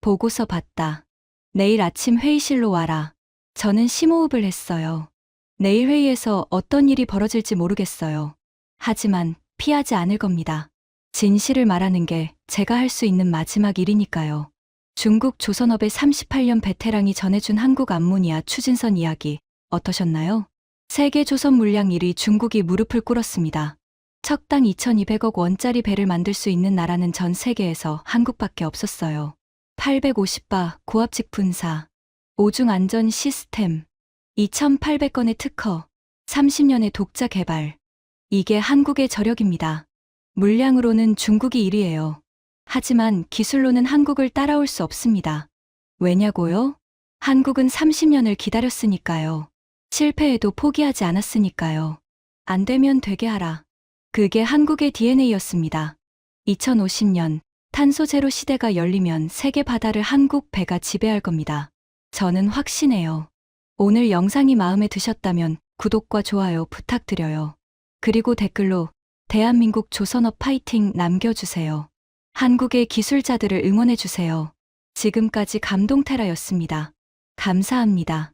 보고서 봤다. 내일 아침 회의실로 와라. 저는 심호흡을 했어요. 내일 회의에서 어떤 일이 벌어질지 모르겠어요. 하지만 피하지 않을 겁니다. 진실을 말하는 게 제가 할 수 있는 마지막 일이니까요. 중국 조선업의 38년 베테랑이 전해준 한국 암모니아 추진선 이야기 어떠셨나요? 세계 조선 물량 1위 중국이 무릎을 꿇었습니다. 척당 2,200억 원짜리 배를 만들 수 있는 나라는 전 세계에서 한국밖에 없었어요. 850바 고압직 분사, 오중 안전 시스템, 2,800건의 특허, 30년의 독자 개발. 이게 한국의 저력입니다. 물량으로는 중국이 1위예요. 하지만 기술로는 한국을 따라올 수 없습니다. 왜냐고요? 한국은 30년을 기다렸으니까요. 실패해도 포기하지 않았으니까요. 안 되면 되게 하라. 그게 한국의 DNA였습니다. 2050년 탄소 제로 시대가 열리면 세계 바다를 한국 배가 지배할 겁니다. 저는 확신해요. 오늘 영상이 마음에 드셨다면 구독과 좋아요 부탁드려요. 그리고 댓글로 대한민국 조선업 파이팅 남겨주세요. 한국의 기술자들을 응원해주세요. 지금까지 감동테라였습니다. 감사합니다.